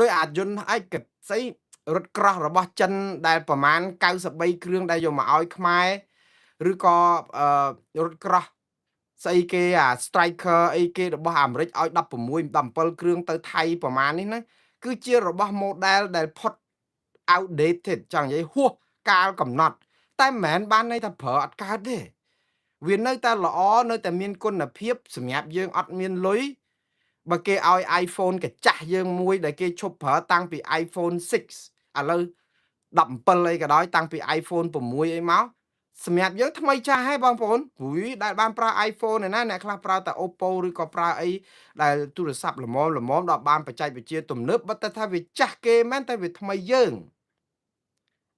ដោយអាយន្តឯកស្អីរថក្រោះរបស់ចិនដែលប្រមាណ93គ្រឿងដែលយកមកឲ្យខ្មែរឬក៏រថក្រោះស្អីគេអា Striker អីគេរបស់អាមេរិកឲ្យ16 17គ្រឿងទៅថៃប្រមាណនេះណាគឺជារបស់ model ដែលផុត outdated ចង់និយាយហួសកាលកំណត់តែមិនមែនបានន័យថាប្រើអត់កើតទេវានៅតែល្អនៅតែមានគុណភាពសម្រាប់យើងអត់មានលុយបើគេឲ្យ iPhone កាចាស់យើងមួយដែលគេឈប់ប្រើតាំងពី iPhone 6 ឥឡូវ17អីក៏ដោយតាំងពី iPhone 6អីមកសម្រាប់យើងថ្មីចាស់ហើយបងប្អូនហ៊ុយដែលបានប្រើ iPhone ឯណាអ្នកខ្លះប្រើតែ Oppo ឬក៏ប្រើអីដែលទូរស័ព្ទល្មមដល់បានបច្ចេកវិទ្យាទំនើបបើតែថាវាចាស់គេមែនតែវាថ្មីយើង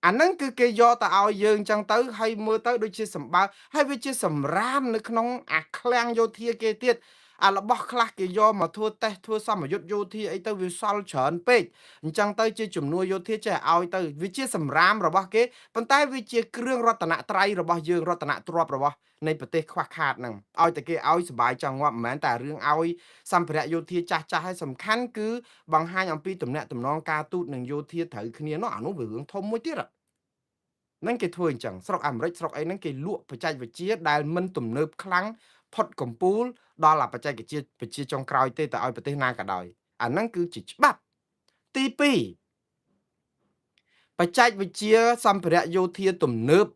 អាហ្នឹងគឺគេយកទៅឲ្យយើងអញ្ចឹងទៅហើយមើលទៅដូចជាសម្បើហើយវាជាសម្រាមនៅក្នុងអាឃ្លាំងយោធាគេទៀតអារបស់ខ្លះគេយកមកធ្វើតេស្តធ្វើសមយុទ្ធយោធាអីទៅវាសល់ច្រើនពេកអញ្ចឹងទៅជាជំនួយយោធាចេះឲ្យទៅវាជាសម្រាមរបស់គេប៉ុន្តែវាជាគ្រឿងរតនត្រ័យរបស់យើងរតនទ្រព្យរបស់នៃប្រទេសខ្វះខាតហ្នឹងឲ្យតែគេឲ្យសុបាយចង់ងាប់មិនមែនតែរឿងឲ្យសម្ភារៈយោធាចាស់ៗឲ្យសំខាន់គឺបង្ហាញអំពីទំនាក់ទំនងការទូតនិងយោធាត្រូវគ្នានោះអានោះវារឿងធំមួយទៀតហ្នឹងគេធ្វើអញ្ចឹងស្រុកអាមេរិកស្រុកអីហ្នឹងគេលក់បច្ចេកវិទ្យាដែលមិនទំនើបខ្លាំងផុតកំពូលដល់អាបច្ចេកវិទ្យាចុងក្រោយទេទៅឲ្យប្រទេសណាក៏ដោយអាហ្នឹងគឺជាច្បាប់ទី2បច្ចេកវិទ្យាសម្ភារៈយោធាទំនើប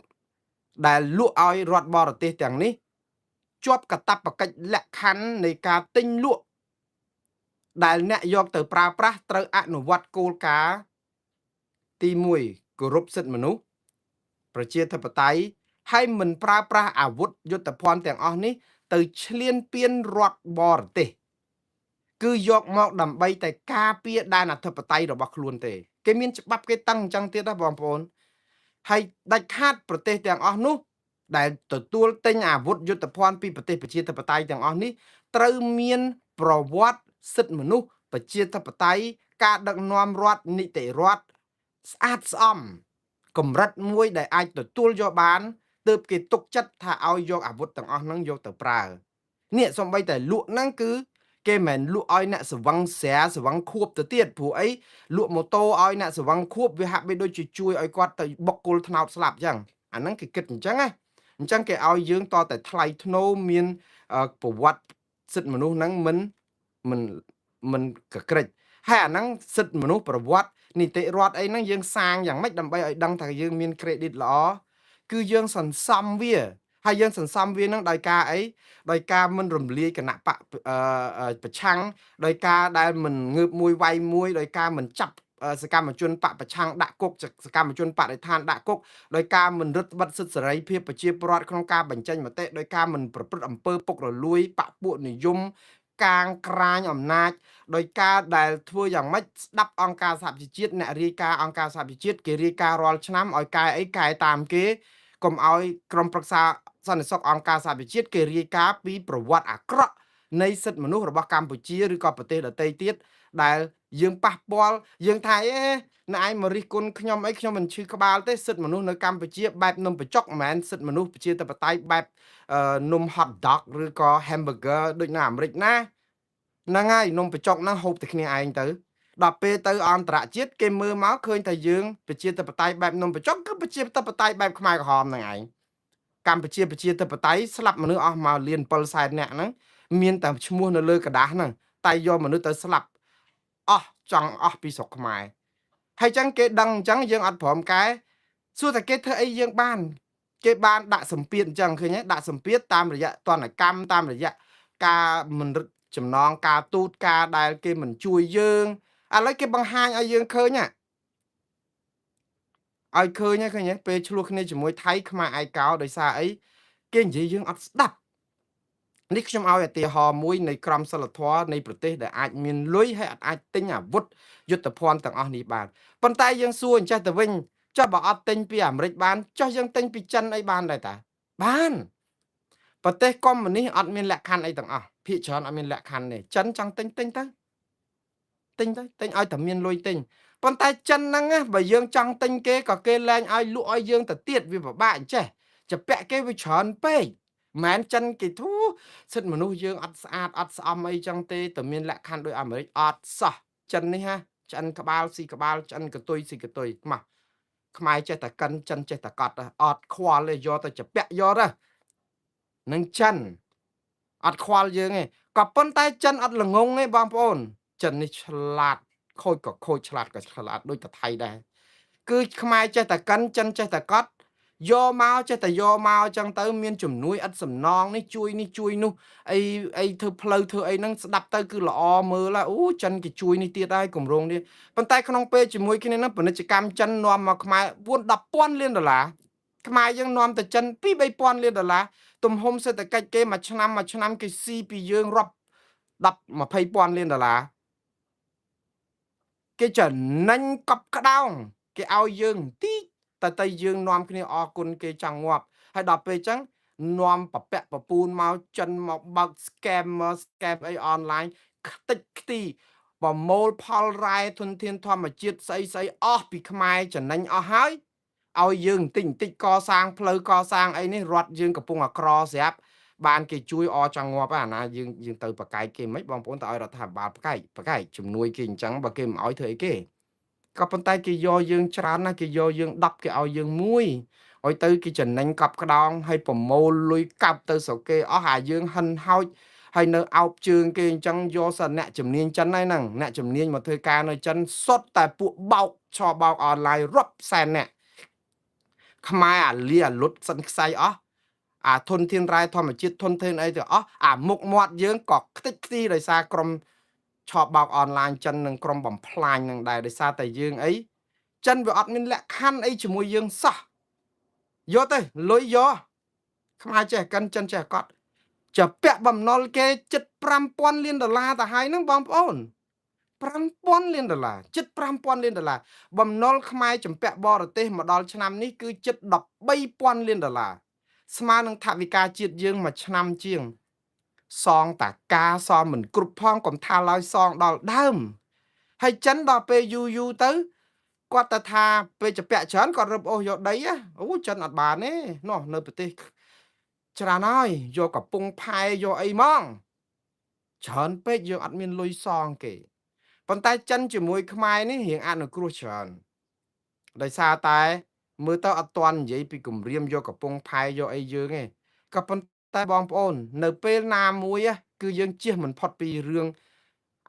ដែលលក់ឲ្យរដ្ឋបរទេសទាំងនេះជាប់កាតព្វកិច្ចលក្ខខណ្ឌនៃការទិញលក់ដែលអ្នកយកទៅប្រើប្រាស់ត្រូវអនុវត្តគោលការណ៍ទី1គោរពសិទ្ធិមនុស្សប្រជាធិបតេយ្យហើយមិនប្រើប្រាស់អាវុធយុទ្ធភ័ណ្ឌទាំងអស់នេះទៅឈ្លានពានរដ្ឋបរទេសគឺយកមកដើម្បីតែការពារដែនអធិបតេយ្យរបស់ខ្លួនទេគេមានច្បាប់គេតឹងអញ្ចឹងទៀតណាបងប្អូនហើយដាច់ខាតប្រទេសទាំងអស់នោះដែលទទួលទិញអាវុធយុទ្ធភ័ណ្ឌពីប្រទេសប្រជាធិបតេយ្យទាំងអស់នេះត្រូវមានប្រវត្តិសិទ្ធិមនុស្សប្រជាធិបតេយ្យការដឹកនាំរដ្ឋនីតិរដ្ឋស្អាតស្អំកម្រិតមួយដែលអាចទទួលយកបានទើបគេទុកចិត្តថាឲ្យយកអាវុធទាំងអស់ហ្នឹងយកទៅប្រើនេះសំបីតែលក់ហ្នឹងគឺគេមិនលក់ឲ្យអ្នកសវឹងស្រាសវឹងខួបទៅទៀតព្រោះអីលក់ម៉ូតូឲ្យអ្នកសវឹងខួបវាហាក់បីដូចជាជួយឲ្យគាត់ទៅបុកគល់ថ្នោតស្លាប់អញ្ចឹងអាហ្នឹងគេគិតអញ្ចឹងណាអញ្ចឹងគេឲ្យយើងតតែថ្លៃធ្នូមានប្រវត្តិសិទ្ធិមនុស្សហ្នឹងមិនកក្រិចហើយអាហ្នឹងសិទ្ធិមនុស្សប្រវត្តិនីតិរដ្ឋអីហ្នឹងយើងសាងយ៉ាងម៉េចដើម្បីឲ្យដឹងថាយើងមាន credit ល្អគឺយើងសន្សំវាហើយយើងសន្សំវានឹងដោយការអីដោយការមិនរំលាយគណៈបកប្រឆាំងដោយការដែលមិនងើបមួយវាយមួយដោយការមិនចាប់សកម្មជនបកប្រឆាំងដាក់គុកសកម្មជនបរិស្ថានដាក់គុកដោយការមិនរឹតបន្តឹងសិទ្ធិសេរីភាពប្រជាពលរដ្ឋក្នុងការបញ្ចេញមតិដោយការមិនប្រព្រឹត្តអំពើពុករលួយបកពួកនិយមកាងក្រាញអំណាចដោយការដែលធ្វើយ៉ាងម៉េចស្ដាប់អង្គការសហប្រជាជាតិអ្នករាយការណ៍អង្គការសហប្រជាជាតិគេរាយការណ៍រាល់ឆ្នាំឲ្យកែអីកែតាមគេកុំឲ្យក្រុមប្រឹក្សាសន្តិសុខអង្គការសហប្រជាជាតិគេរាយការណ៍ពីប្រវត្តិអាក្រក់នៃសិទ្ធិមនុស្សរបស់កម្ពុជាឬក៏ប្រទេសដទៃទៀតដែលយើងប៉ះពាល់យើងថាណែឯងមករិះគន់ខ្ញុំអីខ្ញុំមិនឈឺក្បាលទេសិទ្ធិមនុស្សនៅកម្ពុជាបែបនំបញ្ចុកមិនមែនសិទ្ធិមនុស្សប្រជាធិបតេយ្យបែបនំ hot dog ឬក៏ hamburger ដូចនៅអាមេរិកណាហ្នឹងហើយនំបញ្ចុកហ្នឹងហូបតែគ្នាឯងទៅដល់ពេលទៅអន្តរជាតិគេមើលមកឃើញតែយើងប្រជាធិបតេយ្យបែបនំបញ្ចុកគឺប្រជាធិបតេយ្យបែបខ្មែរក្រហមហ្នឹងឯងកម្ពុជាប្រជាធិបតេយ្យស្លាប់មនុស្សអស់មកលាន7សែននាក់ហ្នឹងមានតែឈ្មោះនៅលើกระดาษហ្នឹងតែយកមនុស្សទៅស្លាប់អស់ចង់អស់ពីស្រុកខ្មែរហើយចឹងគេដឹងអញ្ចឹងយើងអត់ព្រមកែសួរតែគេធ្វើអីយើងបានគេបានដាក់សម្ពាធអញ្ចឹងឃើញទេដាក់សម្ពាធតាមរយៈទណ្ឌកម្មតាមរយៈការមិនរឹតចំណងការទូតការដែលគេមិនជួយយើងឥឡូវគេបង្ហាញឲ្យយើងឃើញឲ្យឃើញឃើញពេលឆ្លោះគ្នាជាមួយថៃខ្មែរឯកោដោយសារអីគេនិយាយយើងអត់ស្ដាប់នេះខ្ញុំឲ្យឧទាហរណ៍មួយនៃក្រមសីលធម៌នៃប្រទេសដែលអាចមានលុយហើយអាចទិញអាវុធយុទ្ធភ័ណ្ឌទាំងអស់នេះបានប៉ុន្តែយើងសួរអញ្ចេះទៅវិញចុះបើអត់ទិញពីអាមេរិកបានចុះយើងទិញពីចិនអីបានដែរតាបាន ប្រទេសកុម្មុយនីសអត់មានលក្ខខណ្ឌអីទាំងអស់ភាគច្រើនអត់មានលក្ខខណ្ឌទេចិនចង់ទិញទិញទៅទិញទៅទិញឲ្យតែមានលុយទិញប៉ុន្តែចិនហ្នឹងណាបើយើងចង់ទិញគេក៏គេលែងឲ្យលក់ឲ្យយើងទៅទៀតវាពិបាកអញ្ចេះចាពាក់គេវាច្រើនពេកមិនមែនចិនគេធូសិទ្ធិមនុស្សយើងអត់ស្អាតអត់ស្អំអីចឹងទេតែមានលក្ខខណ្ឌដោយអាមេរិកអត់សោះចិននេះហាឆ្អិនក្បាលស៊ីក្បាលឆ្អិនកតុយស៊ីកតុយមកខ្មែរចេះតែកិនចិនចេះតែកត់អត់ខ្វល់ទេយកទៅចាពាក់យកទៅនឹងចិនអត់ខ្វល់យើងទេក៏ប៉ុន្តែចិនអត់ល្ងងទេបងប្អូនចិននេះឆ្លាតខូចក៏ខូចឆ្លាតក៏ឆ្លាតដូចតែថៃដែរគឺខ្មែរចេះតែកិនចិនចេះតែកត់យកមកចេះតែយកមកអញ្ចឹងទៅមានជំនួយឥតសំណងនេះជួយនោះអីធ្វើផ្លូវធ្វើអីហ្នឹងស្ដាប់ទៅគឺល្អមើលអូចិនគេជួយនេះទៀតហើយគម្រោងនេះប៉ុន្តែក្នុងពេលជាមួយគ្នាហ្នឹងពាណិជ្ជកម្មចិននាំមកខ្មែរ4-10,000 លានដុល្លារខ្មែរយើងនាំទៅចិន2-3,000 លានដុល្លារទំហំសេដ្ឋកិច្ចគេមួយឆ្នាំគេស៊ីពីយើងរាប់10-20,000 លានដុល្លារគេចំណេញកប់ក្តោងគេឲ្យយើងតិចតែយើងនាំគ្នាអរគុណគេចង់ងាប់ហើយដល់ពេលអញ្ចឹងនាំបពាក់បពូនមកចិនមកបើក scammer scam អីអនឡាញខ្ទេចខ្ទីប្រមូលផលរ៉ែធនធានធម្មជាតិស្អីអស់ពីខ្មែរចំណេញអស់ហើយឲ្យយើងបន្តិចកសាងផ្លូវកសាងអីនេះរត់យើងកំពុងអាក្រស្រាប់បានគេជួយអចង់ងាប់អាណាយើងទៅប្រកែកគេមិនបងប្អូនទៅឲ្យរដ្ឋាភិបាលប្រកែកជំនួយគេអញ្ចឹងបើគេមិនឲ្យធ្វើអីគេក៏ប៉ុន្តែគេយកយើងច្រើនណាស់គេយកយើង10គេឲ្យយើង1ឲ្យទៅគេចំណេញកប់ក្តោងឲ្យប្រមូលលុយកាប់ទៅស្រុកគេអស់អាយើងហិនហោចហើយនៅអោបជើងគេអញ្ចឹងយកសិនអ្នកជំនាញចិនហើយហ្នឹងអ្នកជំនាញមកធ្វើការនៅចិនសុទ្ធតែពួកបោកឆោបោកអនឡាញរាប់សែនអ្នកខ្មែរអាលីអាលុតសិនខ្សៃអស់អាធនធានរ៉ែធម្មជាតិធនធានអីទៅអស់អាមុខមាត់យើងក៏ខ្ទេចខ្ទីដោយសារក្រុមឆោបបោកអនឡាញចិននិងក្រុមបំផ្លាញនឹងដែរដោយសារតែយើងអីចិនវាអត់មានលក្ខខណ្ឌអីជាមួយយើងសោះយកទៅលុយយកខ្មែរចេះកិនចិនចេះកត់ចាពាក់បំណុលគេជិត5,000 លានដុល្លារទៅហើយហ្នឹងបងប្អូន5,000 លានដុល្លារជិត5,000 លានដុល្លារបំណុលខ្មែរចម្ពាក់បរទេសមកដល់ឆ្នាំនេះគឺជិត13,000 លានដុល្លារស្មើនឹងថវិកាជាតិយើងមួយឆ្នាំជាងសងតាការសងមិនគ្រប់ផងកុំថាឡើយសងដល់ដើមហើយចិនដល់ពេលយូរទៅគាត់ទៅថាពេលចម្ពាក់ច្រើនគាត់រឹបអូសយកដីអូចិនអត់បានទេនោះនៅប្រទេសច្រើនហើយយកកំពង់ផែយកអីហ្មងច្រើនពេកយើងអត់មានលុយសងគេប៉ុន្តែចិនជាមួយខ្មែរនេះរៀងអនុគ្រោះច្រើនដោយសារតែមើលទៅអត់ទាន់និយាយពីគម្រាមយកកំពង់ផែយកអីយើងទេក៏ប៉ុន្តែបងប្អូននៅពេលណាមួយគឺយើងជៀសមិនផុតពីរឿង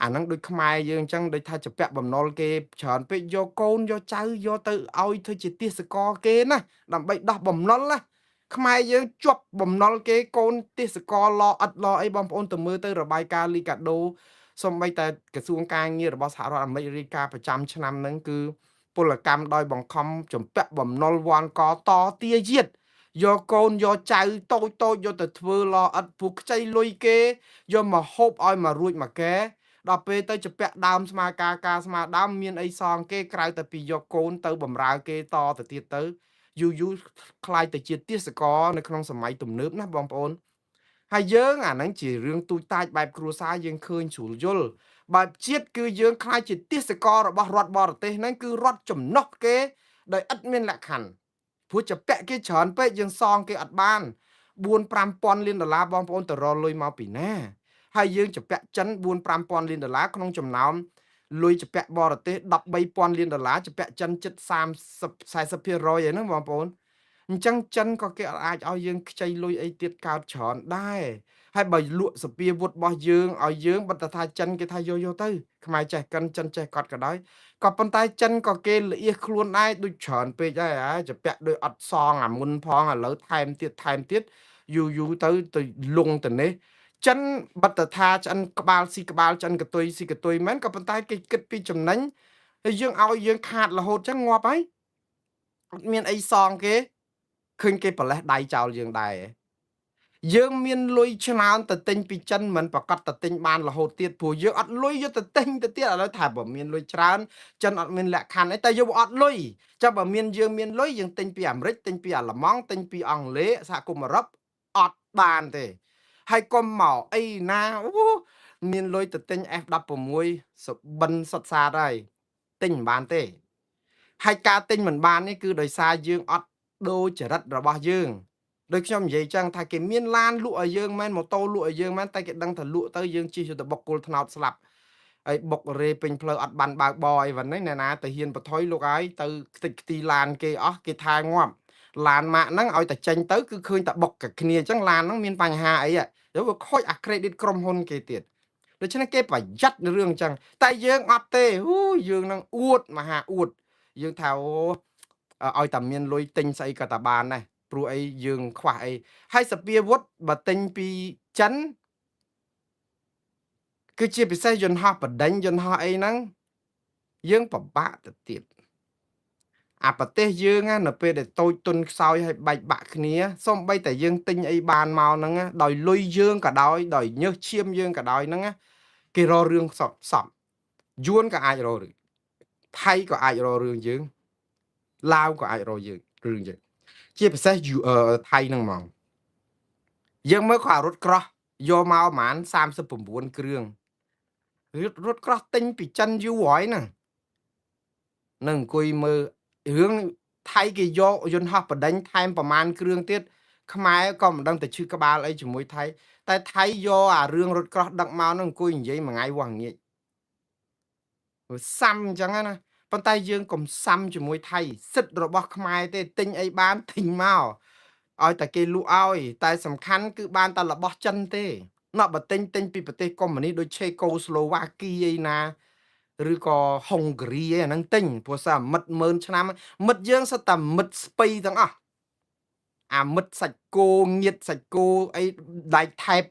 អាហ្នឹងដូចខ្មែរយើងអញ្ចឹងដូចថាចពាក់បំណុលគេច្រើនពេកយកកូនយកចៅយកទៅឲ្យធ្វើជាទាសករគេណាដើម្បីដោះបំណុលណាខ្មែរយើងជាប់បំណុលគេកូនទាសករឡអត់ឡអីបងប្អូនទៅមើលទៅរបាយការណ៍លីកាដូសូម្បីតែក្រសួងការងាររបស់សហរដ្ឋអាមេរិករាយការណ៍ប្រចាំឆ្នាំហ្នឹងគឺពលកម្មដោយបង្ខំចម្ពាក់បំណុលវាន់កតទាយាតយកកូនយកចៅតូចយកទៅធ្វើឡអត់ព្រោះខ្ចីលុយគេយកមកហូបឲ្យមករួចមកកែដល់ពេលទៅចម្ពាក់ដើមស្មើការស្មើដើមមានអីសងគេក្រៅតែពីយកកូនទៅបំរើគេតទៅទៀតទៅយូរខ្លាយទៅជាទាសករនៅក្នុងសម័យទំនើបណាបងប្អូនហើយយើងអាហ្នឹងជារឿងទូចតាចបែបគ្រួសារយើងឃើញស្រួលយល់បែបជាតិគឺយើងខ្លាចជាទាសកររបស់រដ្ឋបរទេសហ្នឹងគឺរដ្ឋចំណុះគេដោយឥតមានលក្ខខណ្ឌព្រោះចពាក់គេច្រើនពេកយើងសងគេអត់បាន4-5,000 លានដុល្លារបងប្អូនទៅរលុយមកពីណាហើយយើងចពាក់ចិន4-5,000 លានដុល្លារក្នុងចំណោមលុយចពាក់បរទេស13,000 លានដុល្លារចពាក់ចិនជិត30-40% ឯហ្នឹងបងប្អូនអញ្ចឹងចិនក៏គេអាចឲ្យយើងខ្ចីលុយអីទៀតកើតច្រើនដែរហើយបើលក់សពាវុធរបស់យើងឲ្យយើងបិទតែថាចិនគេថាយកទៅខ្មែរចេះកិនចិនចេះកត់ក៏ដោយក៏ប៉ុន្តែចិនក៏គេលៀសខ្លួនដែរដូចច្រើនពេកដែរចពាក់ដោយអត់សងអាមុនផងឥឡូវថែមទៀតយូរទៅលងទៅនេះចិនបិទតែថាឆ្អិនក្បាលស៊ីក្បាលឆ្អិនកតុយស៊ីកតុយមែនក៏ប៉ុន្តែគេគិតពីចំណេញហើយយើងឲ្យយើងខាតរហូតចឹងងាប់ហើយអត់មានអីសងគេឃើញគេប្រលេះដៃចោលយើងដែរយើងមានលុយឆ្នោនទៅទិញពីចិនមិនប្រកាសទៅទិញបានរហូតទៀតព្រោះយើងអត់លុយយកទៅទិញទៅទៀតឥឡូវថាបើមានលុយច្រើនចិនអត់មានលក្ខខណ្ឌអីតែយើងអត់លុយចាំបើមានយើងមានលុយយើងទិញពីអាមេរិកទិញពីអាល្លឺម៉ង់ទិញពីអង់គ្លេសសហគមន៍អឺរ៉ុបអត់ បានទេហើយកុំមកអីណាអូមានលុយទៅទិញ F16 សុបិនសុតសាតហើយទិញមិនបានទេហើយការទិញមិនបាននេះគឺដោយសារយើងអត់ដូរចរិតរបស់យើងដូចខ្ញុំនិយាយចឹងថាគេមានឡានលក់ឲ្យយើងមែនម៉ូតូលក់ឲ្យយើងមែនតែគេដឹងថាលក់ទៅយើងជិះទៅបុកគល់ថ្នោតស្លាប់ហើយបុករេពេញផ្លូវអត់បានបើកបរអីវ៉ាន់នេះអ្នកណាទៅហ៊ានបថុយលោកហើយទៅខ្ទេចខ្ទីឡានគេអស់គេថាងាប់ឡានម៉ាកហ្នឹងឲ្យតែចេញទៅគឺឃើញតែបុកកាគ្នាអញ្ចឹងឡានហ្នឹងមានបញ្ហាអីទៅវាខូចអា credit ក្រុមហ៊ុនគេទៀតដូច្នេះគេប្រយ័ត្នរឿងអញ្ចឹងតែយើងអត់ទេយើងនឹងអួតមហាអួតយើងថាឲ្យតែមានលុយទិញស្អីក៏តែបានដែរព្រោះអីយើងខ្វះអីហើយសពាវុធបើទិញពីចិនគឺជាពិសេសយន្តហោះបដិញយន្តហោះអីហ្នឹងយើងពិបាកទៅទៀតអាប្រទេសយើងនៅពេលដែលតូចទុនខ្សោយហើយបែកបាក់គ្នាសូម្បីតែយើងទិញអីបានមកហ្នឹងដោយលុយយើងក៏ដោយញើសឈាមយើងក៏ដោយហ្នឹងគេរករឿងសពយួនក៏អាចរករឿងថៃក៏អាចរករឿងយើងឡាវក៏អាចរកយើងរឿងយើងជាពិសេសថៃហ្នឹងហ្មងយើងមើលក៏រត់ក្រោះយកមកប្រហែល39គ្រឿងរត់ក្រោះទិញពីចិនយូរហើយហ្នឹងនឹងអង្គុយមើលរឿងថៃគេយកយន្តហោះបដិញថែមប្រមាណគ្រឿងទៀតខ្មែរក៏មិនដឹងទៅឈឺក្បាលអីជាមួយថៃតែថៃយកអារឿងរត់ក្រោះដឹកមកហ្នឹងអង្គុយនិយាយមួយថ្ងៃវោះងាយសាំអញ្ចឹងណាប៉ុន្តែយើងកុំសាំជាមួយថៃសិទ្ធិរបស់ខ្មែរទេទិញអីបានទិញមកឲ្យតែគេលក់ឲ្យតែសំខាន់គឺបានតែរបស់ចិនទេណោះបើទិញពីប្រទេសកុម្មុយនីសដូចឆេកូស្លូវ៉ាគីអីណាឬក៏ហុងហ្គ្រីអាហ្នឹងទិញព្រោះសារមិត្តម៉ឺនឆ្នាំមិត្តយើងសិតតែមិត្តស្ពៃទាំងអស់អាមិត្តសាច់គោងៀតសាច់គោអីដែកថែប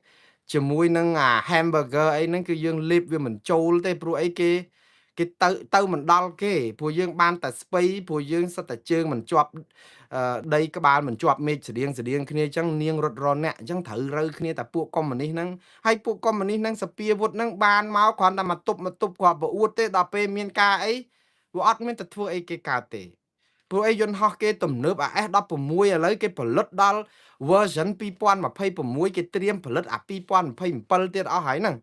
ជាមួយនឹងអា hamburger អីហ្នឹងគឺយើងលេបវាមិនចូលទេព្រោះអីគេទៅមិនដល់គេព្រោះយើងបានតែស្ពៃព្រោះយើងសិតតែជើងមិនជាប់ដីក្បាលមិនជាប់មេឃស្តៀងគ្នាអញ្ចឹងនាងរត់រអ្នកអញ្ចឹងត្រូវរើគ្នាតែពួកកុម្មុយនីសហ្នឹងហើយពួកកុម្មុយនីសហ្នឹងសពាវុធហ្នឹងបានមកគ្រាន់តែមកទប់គាត់ប្រអួតទេដល់ពេលមានការអីវាអត់មានទៅធ្វើអីគេកើតទេព្រោះអីយន្តហោះគេទំនើបអា S16 ឥឡូវគេផលិតដល់ version 2026គេត្រៀមផលិតអា2027ទៀតអស់ហើយហ្នឹង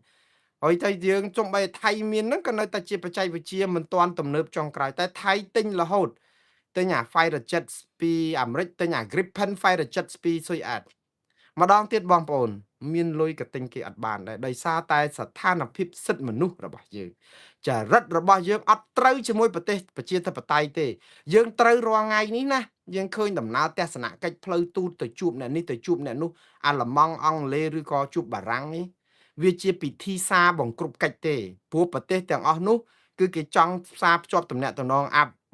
ហើយតែយើងចំបីថៃមានហ្នឹងក៏នៅតែជាបច្ចេកវិទ្យាមិនទាន់ទំនើបចុងក្រោយតែថៃទិញរហូតទិញអា Fighter Jets ពីអាមេរិកទិញអា Gripen Fighter Jets ពីស៊ុយអែតម្ដងទៀតបងប្អូនមានលុយក៏ទិញគេអត់បានដែរដោយសារតែស្ថានភាពសិទ្ធិមនុស្សរបស់យើងចរិតរបស់យើងអត់ត្រូវជាមួយប្រទេសប្រជាធិបតេយ្យទេយើងត្រូវរាល់ថ្ងៃនេះណាយើងឃើញដំណើរទស្សនកិច្ចផ្លូវទូតទៅជួបអ្នកនេះទៅជួបអ្នកនោះអាល្លឺម៉ង់អង់គ្លេសឬក៏ជួបបារាំងនេះវាជាពិធីសារបង្គ្រប់កិច្ចទេព្រោះប្រទេសទាំងអស់នោះគឺគេចង់ផ្សារភ្ជាប់ទំនាក់ទំនង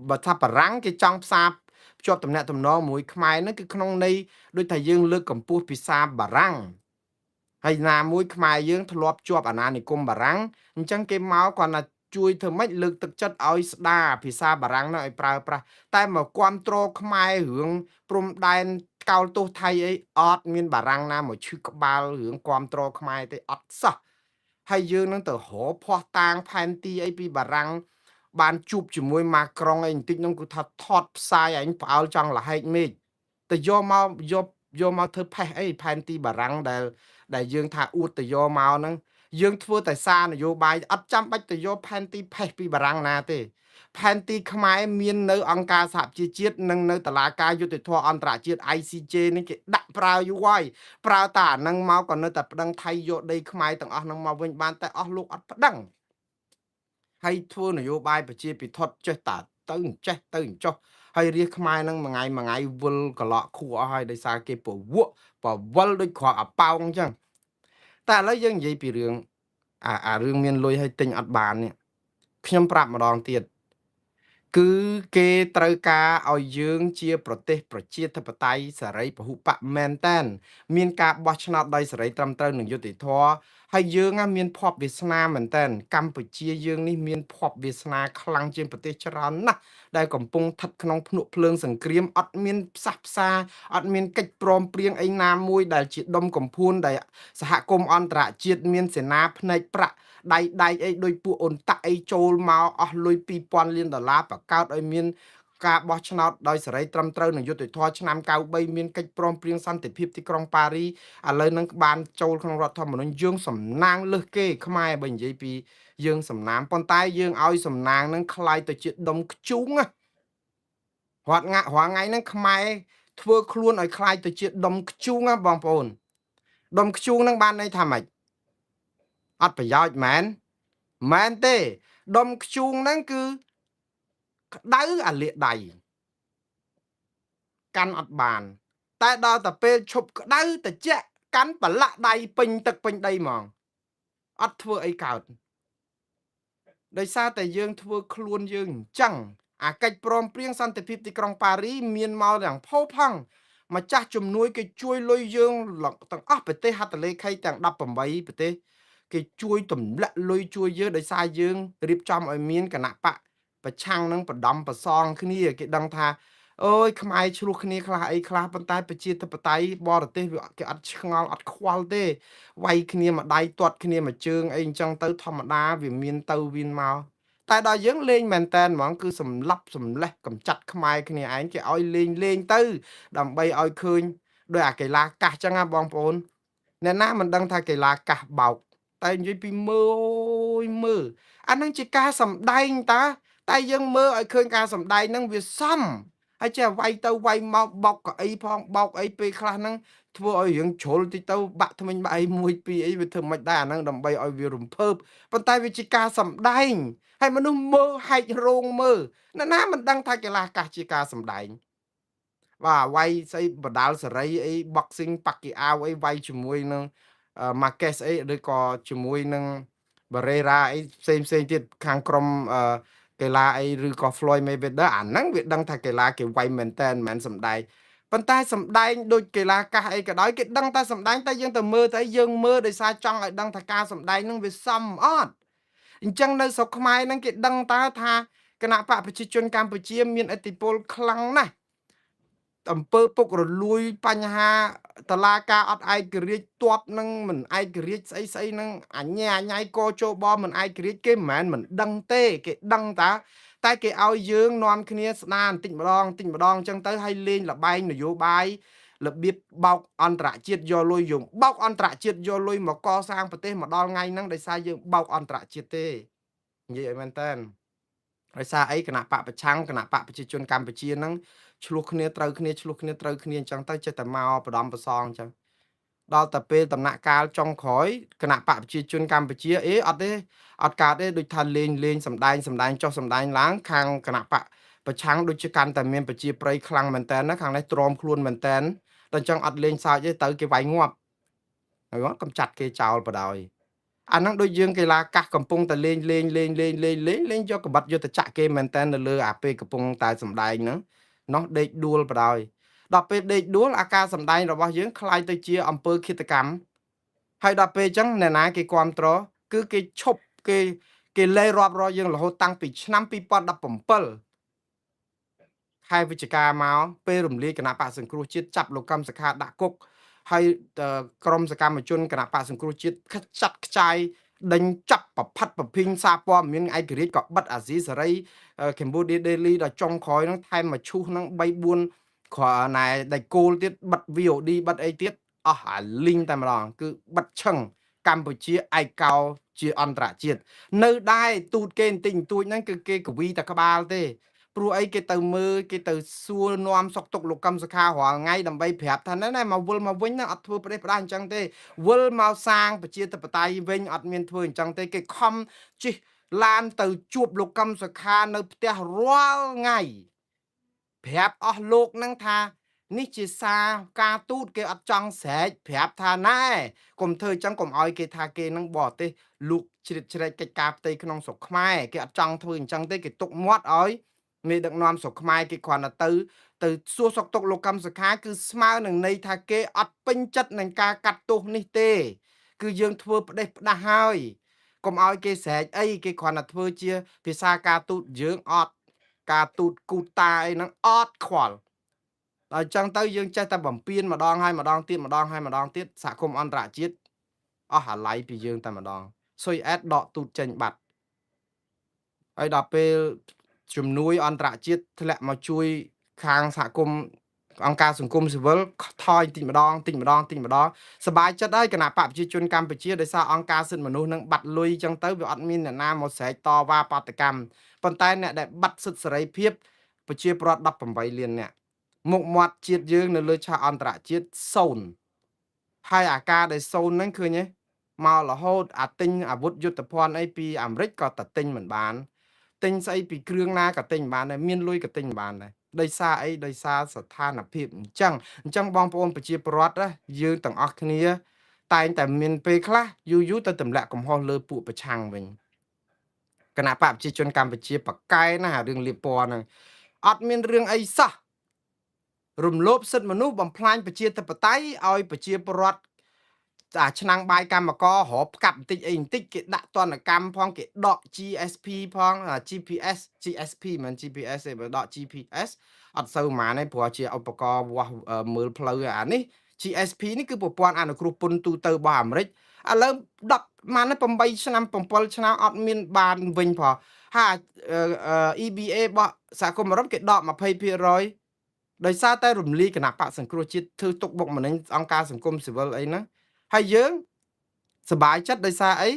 បើថាបារាំងគេចង់ផ្សារភ្ជាប់ទំនាក់ទំនងមួយខ្មែរហ្នឹងគឺក្នុងន័យដូចថាយើងលើកកម្ពស់ភាសាបារាំងហើយណាមួយខ្មែរយើងធ្លាប់ជាប់អាណានិគមបារាំងអញ្ចឹងគេមកគាត់ថាជួយធ្វើម៉េចលើកទឹកចិត្តឲ្យស្ដារភាសាបារាំងនោះឲ្យប្រើប្រាស់តែមកគ្រប់គ្រងខ្មែររឿងព្រំដែនកោលទោសថៃអីអត់មានបារាំងណាមកឈឺក្បាលរឿងគ្រប់គ្រងខ្មែរទេអត់សោះហើយយើងនឹងទៅរកភ័ស្តុតាងផែនទីអីពីបារាំងបានជួបជាមួយម៉ាក្រុងអីបន្តិចនោះគឺថាថតផ្សាយអញផ្អើលចង់លហែកមេឃទៅយកមកធ្វើផេះអីផែនទីបារាំងដែលយើងថាអួតទៅយកមកហ្នឹងយើងធ្វើតែសារនយោបាយអត់ចាំបាច់ទៅយកផែនទីផេះពីបារាំងណាទេផែនទីខ្មែរមាននៅអង្គការសហប្រជាជាតិនិងនៅតុលាការយុត្តិធម៌អន្តរជាតិ ICJ នេះគេដាក់ប្រើយូរហើយប្រើតែអាហ្នឹងមកក៏នៅតែប្តឹងថៃយកដីខ្មែរទាំងអស់ហ្នឹងមកវិញបានតែអស់លោកអត់ប្តឹងហើយធ្វើនយោបាយប្រជាពិធដ្ឋចេះតែទៅចេះទៅចុះហើយរាជខ្មែរហ្នឹងមួយថ្ងៃវិលកឡក់ខួរអស់ហើយដោយសារគេពវក់ពវល់ដូចគ្រាប់អាប៉ោងអញ្ចឹងតែឥឡូវយើងនិយាយពីរឿងរឿងមានលុយឲ្យទិញអត់បាននេះខ្ញុំប្រាប់ម្ដងទៀតគឺគេត្រូវការឲ្យយើងជាប្រទេសប្រជាធិបតេយ្យសេរីពហុបកមែនតែនមានការបោះឆ្នោតដោយសេរីត្រឹមត្រូវនិងយុត្តិធម៌ហើយយើងមានភ័ព្វវាសនាមែនតែនកម្ពុជាយើងនេះមានភ័ព្វវាសនាខ្លាំងជាងប្រទេសច្រើនណាស់ដែលកំពុងស្ថិតក្នុងភ្នក់ភ្លើងសង្គ្រាមអត់មានផ្សះផ្សាអត់មានកិច្ចព្រមព្រៀងអីណាមួយដែលជាដុំកំភួនដែលសហគមន៍អន្តរជាតិមានសេនាផ្នែកប្រាក់ដៃអីដោយពួកអ៊ុនតាក់អីចូលមកអស់លុយ$2000 លានបង្កើតឲ្យមាន ការបោះឆ្នោតដោយសេរីត្រឹមត្រូវនិងយុត្តិធម៌ឆ្នាំ93មានកិច្ចព្រមព្រៀងសន្តិភាពទីក្រុងប៉ារីឥឡូវហ្នឹងបានចូលក្នុងរដ្ឋធម្មនុញ្ញយើងសំណាងលើសគេខ្មែរបើនិយាយពីយើងសំណាងប៉ុន្តែយើងឲ្យសំណាងហ្នឹងคล้ายទៅជាដុំខ្ជូងណារាល់ថ្ងៃហ្នឹងខ្មែរធ្វើខ្លួនឲ្យคล้ายទៅជាដុំខ្ជូងណាបងប្អូនដុំខ្ជូងហ្នឹងបានន័យថាម៉េចអត់ប្រយោជន៍មែនទេដុំខ្ជូងហ្នឹងគឺក្តៅអាលាកដៃកាន់អត់បានតែដល់តែពេលឈប់ក្តៅត្រជាក់កាន់ប្រឡាក់ដៃពេញទឹកពេញដីហ្មងអត់ធ្វើអីកើតដោយសារតែយើងធ្វើខ្លួនយើងអញ្ចឹងអាកិច្ចព្រមព្រៀងសន្តិភាពទីក្រុងប៉ារីមានមកយ៉ាងផូរផង់ម្ចាស់ជំនួយគេជួយលុយយើងទាំងអស់ប្រទេសហត្ថលេខីទាំង18ប្រទេសគេជួយទម្លាក់លុយជួយយើងដោយសារយើងរៀបចំឲ្យមានគណៈបកប្រឆាំងនឹងបដំប្រសងគ្នាគេដឹងថាអើយខ្មែរឆ្លោះគ្នាខ្លះអីខ្លះប៉ុន្តែប្រជាធិបតេយ្យបរទេសវាគេអត់ឆ្ងល់អត់ខ្វល់ទេវាយគ្នាមួយដៃទាត់គ្នាមួយជើងអីអញ្ចឹងទៅធម្មតាវាមានទៅវាមកតែដល់យើងលេងមែនតែនហ្មងគឺសម្លាប់សម្លេះកំចាត់ខ្មែរគ្នាឯងគេឲ្យលេងទៅដើម្បីឲ្យឃើញដោយអាកីឡាកាសចឹងណាបងប្អូនអ្នកណាមិនដឹងថាកីឡាកាសបោកតែនិយាយពីមើលអូយមើលអានឹងជាការសម្ដែងតាតែយើងមើលឲ្យឃើញការសម្ដែងហ្នឹងវាសមហើយចេះវាយទៅវាយមកបោកកៅអីផងបោកអីពេលខ្លះហ្នឹងធ្វើឲ្យរឿងជ្រុលតិចទៅបាក់ថ្មិញបាក់អីមួយពីរអីវាធ្វើមិនដែរអាហ្នឹងដើម្បីឲ្យវារំភើបប៉ុន្តែវាជាការសម្ដែងហើយមនុស្សមើលហែករោងមើលអ្នកណាមិនដឹងថាកីឡាកាសជាការសម្ដែងបាទវាយស្អីបដាល់សេរីអី boxing ប៉ាក់គីអាវអីវាយជាមួយនឹងMarquez អីឬក៏ជាមួយនឹង Barrera អីផ្សេងទៀតខាងក្រុមកីឡាអីឬក៏ Floyd Mayweather អាហ្នឹងវាដឹងថាកីឡាគេវាយមែនតែនមិនមែនសម្ដែងប៉ុន្តែសម្ដែងដូចកីឡាកាសអីក៏ដោយគេដឹងតែសម្ដែងតែយើងទៅមើលទៅយើងមើលដោយសារចង់ឲ្យដឹងថាការសម្ដែងហ្នឹងវាសមអត់អញ្ចឹងនៅស្រុកខ្មែរហ្នឹងគេដឹងតើថាគណៈបកប្រជាជនកម្ពុជាមានឥទ្ធិពលខ្លាំងណាស់អំពើពុករលួយបញ្ហាតឡាការអត់ឯករាជ្យទ័ពនឹងមិនឯករាជ្យស្អីនឹងអញ្ញាយកោជោបមិនឯករាជ្យគេមិនដឹងទេគេដឹងតែគេឲ្យយើងនាំគ្នាស្ដារបន្តិចម្ដងអញ្ចឹងទៅឲ្យលេងលបែងនយោបាយរបៀបបោកអន្តរជាតិយកលុយយើងបោកអន្តរជាតិយកលុយមកកសាងប្រទេសមកដល់ថ្ងៃហ្នឹងដោយសារយើងបោកអន្តរជាតិទេនិយាយឲ្យមែនតើដោយសារអីគណៈបកប្រឆាំងគណៈបកប្រជាជនកម្ពុជាហ្នឹងឆ្លោះគ្នាត្រូវគ្នាឆ្លោះគ្នាត្រូវគ្នាអញ្ចឹងទៅចិត្តតែមកបដំប្រសងអញ្ចឹងដល់តែពេលដំណាក់កាលចុងក្រោយគណៈបកប្រជាជនកម្ពុជាអត់ទេអត់កើតទេដូចថាលេងសម្ដែងចុះសម្ដែងឡើងខាងគណៈបកប្រឆាំងដូចជាកាន់តែមានប្រជាប្រិយខ្លាំងមែនតើណាខាងនេះទ្រាំខ្លួនមែនតើតែអញ្ចឹងអត់លេងសើចទេទៅគេវាយងាប់ហើយកំចាត់គេចោលបដ ாய் អាហ្នឹងដូចយើងកីឡាកាសកំពុងតែលេងយកកបិតយុទ្ធចក្រគេមែនតើនៅលើអាពេលកំពុងតែសម្ដែងហ្នឹងនោះដេកដួលបដ ாய் ដល់ពេលដេកដួលអាការសម្ដែងរបស់យើងคล้ายទៅជាអំពើឃាតកម្មហើយដល់ពេលអញ្ចឹងអ្នកណាគេគ្រប់គ្រងគឺគេឈប់គេលេរាប់រយយើងរហូតតាំងពីឆ្នាំ2017ខែវិច្ឆិកាមកពេលរំលាយគណៈបកសង្គ្រោះជាតិចាប់លោកកឹមសុខាដាក់គុកហើយក្រមសកម្មជនគណៈបកសង្គ្រោះជាតិចាត់ខ្ចាយដេញចាប់ប្រផាត់ប្រភិញសារព័ត៌មានឯករាជ្យក៏បិទអាស៊ីសេរី Cambodia Daily ដល់ចុងក្រោយហ្នឹងថែមមកឈូសហ្នឹង3 4គ្រាណែដៃគោលទៀតបិទ VOD បិទអីទៀតអស់អាលីងតែម្ដងគឺបិទឆឹងកម្ពុជាឯកោជាអន្តរជាតិនៅដែរទូតគេបន្តិចបន្តួចហ្នឹងគឺគេកវីតែក្បាលទេព្រោះអីគេទៅមើលគេទៅសួរនាំសុកទុកលោកកឹមសុខារាល់ថ្ងៃដើម្បីប្រាប់ថាណែមកវិលមកវិញណាអត់ធ្វើប្រទេសផ្ដាស់អញ្ចឹងទេវិលមកសាងប្រជាធិបតេយ្យវិញអត់មានធ្វើអញ្ចឹងទេគេខំជិះឡានទៅជួបលោកកឹមសុខានៅផ្ទះរាល់ថ្ងៃប្រាប់អស់លោកហ្នឹងថានេះជាសារការទូតគេអត់ចង់ស្រែកប្រាប់ថាណែកុំធ្វើអញ្ចឹងកុំឲ្យគេថាគេនឹងបរទេសលូកជ្រៀតជ្រែកកិច្ចការផ្ទៃក្នុងស្រុកខ្មែរគេអត់ចង់ធ្វើអញ្ចឹងទេគេទុកមាត់ឲ្យមេដឹកនាំស្រុកខ្មែរគេគ្រាន់តែទៅសួរសុកទុកលោកកឹមសុខាគឺស្មើនឹងន័យថាគេអត់ពេញចិត្តនឹងការកាត់ទោសនេះទេគឺយើងធ្វើផ្ដេសផ្ដាស់ហើយកុំឲ្យគេស្រែកអីគេគ្រាន់តែធ្វើជាភាសាការទូតយើងអត់ការទូតគូតាអីហ្នឹងអត់ខ្វល់ដល់អញ្ចឹងទៅយើងចេះតែបំពេញម្ដងហើយម្ដងទៀតម្ដងហើយម្ដងទៀតសហគមន៍អន្តរជាតិអស់អាឡ័យពីយើងតែម្ដងស៊ុយអែតដកទូតចេញបាត់ហើយដល់ពេល ជំនួយអន្តរជាតិធ្លាក់មកជួយខាងសហគមន៍អង្គការសង្គមស៊ីវិលថយតិចម្ដងសប្បាយចិត្តហើយគណៈបកប្រជាជនកម្ពុជាដោយសារអង្គការសិទ្ធិមនុស្សនឹងបាត់លុយចឹងទៅវាអត់មានអ្នកណាមកស្រែកតវ៉ាបាតកម្មប៉ុន្តែអ្នកដែលបាត់សិទ្ធិសេរីភាពប្រជាពលរដ្ឋ18លាននាក់មុខមាត់ជាតិយើងនៅលើឆាកអន្តរជាតិ0ហើយអាការដែល0ហ្នឹងឃើញទេមករហូតអាទិញអាវុធយុទ្ធភ័ណ្ឌអីពីអាមេរិកក៏តែទិញមិនបានទិញស្អីពីគ្រឿងណាក៏ទិញបានដែរមានលុយក៏ទិញបានដែរដោយសារអីដោយសារស្ថានភាពអញ្ចឹងបងប្អូនប្រជាពលរដ្ឋណាយើងទាំងអស់គ្នាតែងតែមានពេលខ្លះយូរទៅទម្លាក់កំហុសលើពួកប្រឆាំងវិញគណៈបកប្រជាជនកម្ពុជាប្រកែណារឿងលៀបពណ៌ហ្នឹងអត់មានរឿងអីសោះរំលោភសិទ្ធិមនុស្សបំផ្លាញប្រជាធិបតេយ្យឲ្យប្រជាពលរដ្ឋឆ្នាំងបាយកម្មកររកផ្កាប់បន្តិចអីបន្តិចគេដាក់ទណ្ឌកម្មផងគេដក GSP ផង GSP មិន GPS ទេបើដក GPS អត់សូវហ្មងទេព្រោះជាឧបករណ៍វាស់មើលផ្លូវអានេះ GSP នេះគឺប្រព័ន្ធអនុគ្រោះពន្ធទូទៅរបស់អាមេរិកឥឡូវ10ម៉ាន8ឆ្នាំ7ឆ្នាំអត់មានបានវិញផងហើយ EBA របស់សហគមន៍អឺរ៉ុបគេដក 20% ដោយសារតែរំលាយគណៈបកសង្គ្រោះជាតិធ្វើទុកបុកម្នេញអង្គការសង្គមស៊ីវិលអីហ្នឹងហើយយើងសប្បាយចិត្តដោយសារអី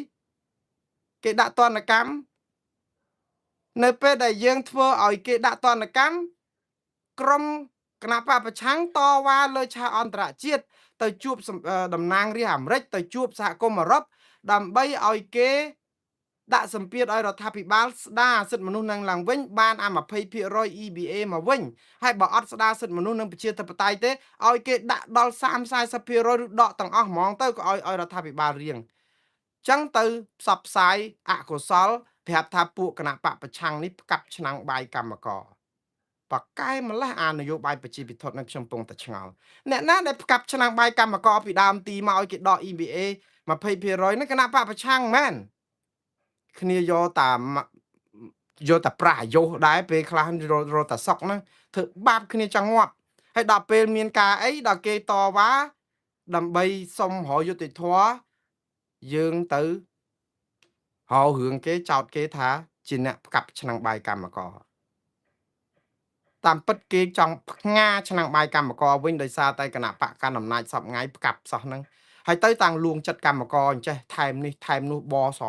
គេដាក់ទណ្ឌកម្មនៅពេលដែលយើងធ្វើឲ្យគេដាក់ទណ្ឌកម្មក្រុមគណៈបកប្រឆាំងតវ៉ាលើឆាកអន្តរជាតិទៅជួបតំណាងរាស្ត្រអាមេរិកទៅជួបសហគមន៍អឺរ៉ុបដើម្បីឲ្យគេដាក់សម្ពាធឲ្យរដ្ឋាភិបាលស្ដារសិទ្ធិមនុស្សនឹងឡើងវិញបានអា 20% EBA មកវិញហើយបើអត់ស្ដារសិទ្ធិមនុស្សនឹងប្រជាធិបតេយ្យទេឲ្យគេដាក់ដល់ 30-40% ឬដកទាំងអស់ហ្មងទៅក៏ឲ្យរដ្ឋាភិបាលរៀងចឹងទៅផ្សព្វផ្សាយអកុសលប្រាប់ថាពួកគណៈបកប្រឆាំងនេះផ្កាប់ឆ្នាំងបាយកម្មករបកកែម្លេះអានយោបាយប្រជាពិធដ្ឋនឹងខ្ញុំពងតែឆ្ងល់អ្នកណាដែលផ្កាប់ឆ្នាំងបាយកម្មករពីដើមទីមកឲ្យគេដក EBA 20% ហ្នឹងគណៈបកប្រឆាំងមែនគ្នាយកតែប្រាស់អាយុដែរពេលខ្លះរត់តែសុកហ្នឹងធ្វើបាបគ្នាចង់ងាប់ហើយដល់ពេលមានការអីដល់គេតវ៉ាដើម្បីសុំរកយុត្តិធម៌យើងទៅហៅរឿងគេចោទគេថាជាអ្នកផ្កាប់ឆ្នាំងបាយកម្មករតាមពិតគេចង់ផ្ងាឆ្នាំងបាយកម្មករវិញដោយសារតែគណៈបកកណ្ដាលអំណាចសពថ្ងៃផ្កាប់សោះហ្នឹងហើយទៅតាំងលួងចិត្តកម្មករអញ្ចេះថែមនេះថែមនោះបស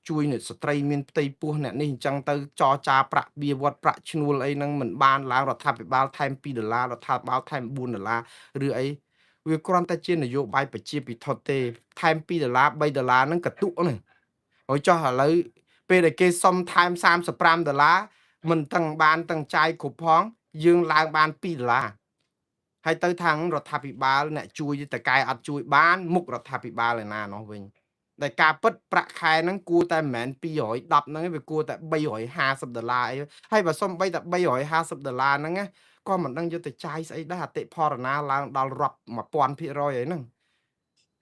ជួយអ្នកស្ត្រីមានផ្ទៃពោះអ្នកនេះអញ្ចឹងទៅចរចាប្រាក់បៀវត្តប្រាក់ឈ្នួលអីហ្នឹងមិនបានឡើងរដ្ឋាភិបាលថែម$2រដ្ឋាភិបាលថែម$4ឬអីវាគ្រាន់តែជានយោបាយប្រជាពិធដ្ឋទេថែម$2 $3ហ្នឹងកតុហ្នឹងហើយចុះឥឡូវពេលដែលគេសុំថែម$35មិនទាំងបានទាំងចាយគ្រប់ផងយើងឡើងបាន$2ហើយទៅខាងរដ្ឋាភិបាលអ្នកជួយតកែអត់ជួយបានមុខរដ្ឋាភិបាលឯណានោះវិញដែលការពិតប្រាក់ខែហ្នឹងគួរតែមិនមែន210ហ្នឹងវាគួរតែ$350អីហើយបើសុំបីតែ$350ហ្នឹងក៏មិនដឹងយកទៅចាយស្អីដែរអតិផរណាឡើងដល់រាប់1000%អីហ្នឹង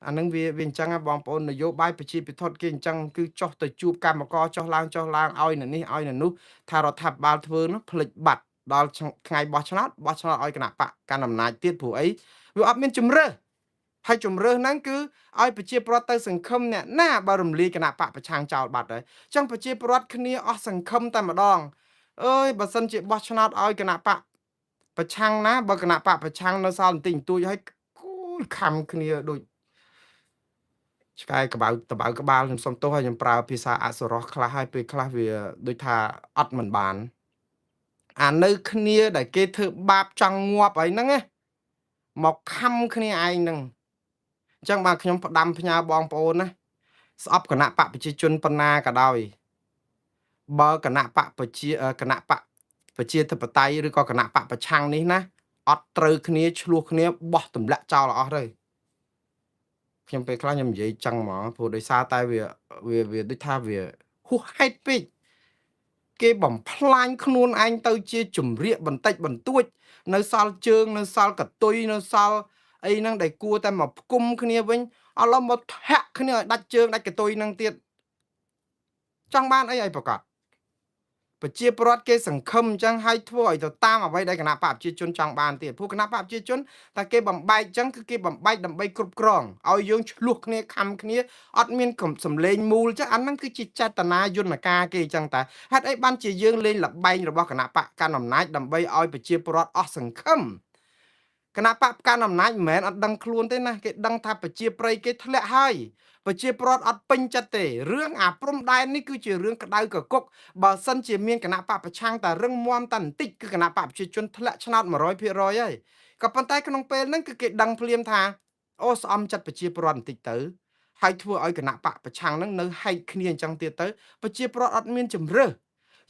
អានឹងវាអញ្ចឹងបងប្អូននយោបាយប្រជាពិធដ្ឋគេអញ្ចឹងគឺចោះទៅជួបកម្មករចោះឡើងឲ្យនៅនេះឲ្យនៅនោះថារដ្ឋាភិបាលធ្វើនោះផ្លិចបាត់ដល់ថ្ងៃបោះឆ្នោតឲ្យគណៈបកកាន់អំណាចទៀតព្រោះអីវាអត់មានជំរើសហើយជំរើសហ្នឹងគឺឲ្យប្រជាពលរដ្ឋទៅសង្ឃឹមអ្នកណាបើរំលាយគណៈបកប្រឆាំងចោលបាត់ហើយអញ្ចឹងប្រជាពលរដ្ឋគ្នាអស់សង្ឃឹមតែម្ដងអើយបើសិនជាបោះឆ្នោតឲ្យគណៈបកប្រឆាំងណាបើគណៈបកប្រឆាំងនៅសល់បន្តិចបន្តួចឲ្យគូលខំគ្នាដូចឆ្កែក្បៅតបៅក្បាលខ្ញុំសុំទោសឲ្យខ្ញុំប្រើភាសាអសុរោះខ្លះហើយពេលខ្លះវាដូចថាអត់មិនបានអានៅគ្នាដែលគេធ្វើបាបចង់ងាប់អីហ្នឹងណាមកខំគ្នាឯងហ្នឹងអញ្ចឹងបាទខ្ញុំផ្ដាំផ្ញើបងប្អូនណាស្អប់គណៈបកប្រជាជនប៉ុណ្ណាក៏ដោយបើគណៈបកប្រជាធិបតេយ្យឬក៏គណៈបកប្រឆាំងនេះណាអត់ត្រូវគ្នាឆ្លោះគ្នាបោះទម្លាក់ចោលអស់ទៅខ្ញុំពេលខ្លះខ្ញុំនិយាយចឹងហ្មងព្រោះដោយសារតែវាដូចថាវាហួសហេតុពេកគេបំផ្លាញខ្លួនឯងទៅជាជំរាកបន្តិចបន្តួចនៅសល់ជើងនៅសល់កតុយនៅសល់អីហ្នឹងដែលគួរតែមកផ្គុំគ្នាវិញឥឡូវមកធាក់គ្នាឲ្យដាច់ជើងដាច់កតុយហ្នឹងទៀតចង់បានអីឲ្យប្រកាស ប្រជាពលរដ្ឋគេសង្ឃឹមអញ្ចឹងហើយធ្វើឲ្យទៅតាមអ្វីដែលគណៈបកប្រជាជនចង់បានទៀតព្រោះគណៈបកប្រជាជនតែគេបំបែកអញ្ចឹងគឺគេបំបែកដើម្បីគ្រប់គ្រងឲ្យយើងឆ្លោះគ្នាខំគ្នាអត់មានសម្លេងមូលចឹងអាហ្នឹងគឺជាចេតនាយន្តការគេអញ្ចឹងតែហេតុអីបានជាយើងលេងលបែងរបស់គណៈបកកាន់អំណាចដើម្បីឲ្យប្រជាពលរដ្ឋអស់សង្ឃឹមគណៈបកកាន់អំណាចមិនមែនអត់ដឹងខ្លួនទេណាគេដឹងថាប្រជាប្រិយគេធ្លាក់ហើយប្រជាពលរដ្ឋអត់ពេញចិត្តទេរឿងអាព្រំដែននេះគឺជារឿងក្តៅកគុកបើសិនជាមានគណៈបកប្រឆាំងតែរឹងមាំតែបន្តិចគឺគណៈបកប្រជាជនធ្លាក់ឆ្នោត 100% ហើយក៏ប៉ុន្តែក្នុងពេលហ្នឹងគឺគេដឹងភ្លាមថាអូស្អំចិត្តប្រជាពលរដ្ឋបន្តិចទៅហើយធ្វើឲ្យគណៈបកប្រឆាំងហ្នឹងនៅហែកគ្នាអញ្ចឹងទៀតទៅប្រជាពលរដ្ឋអត់មានជំរើស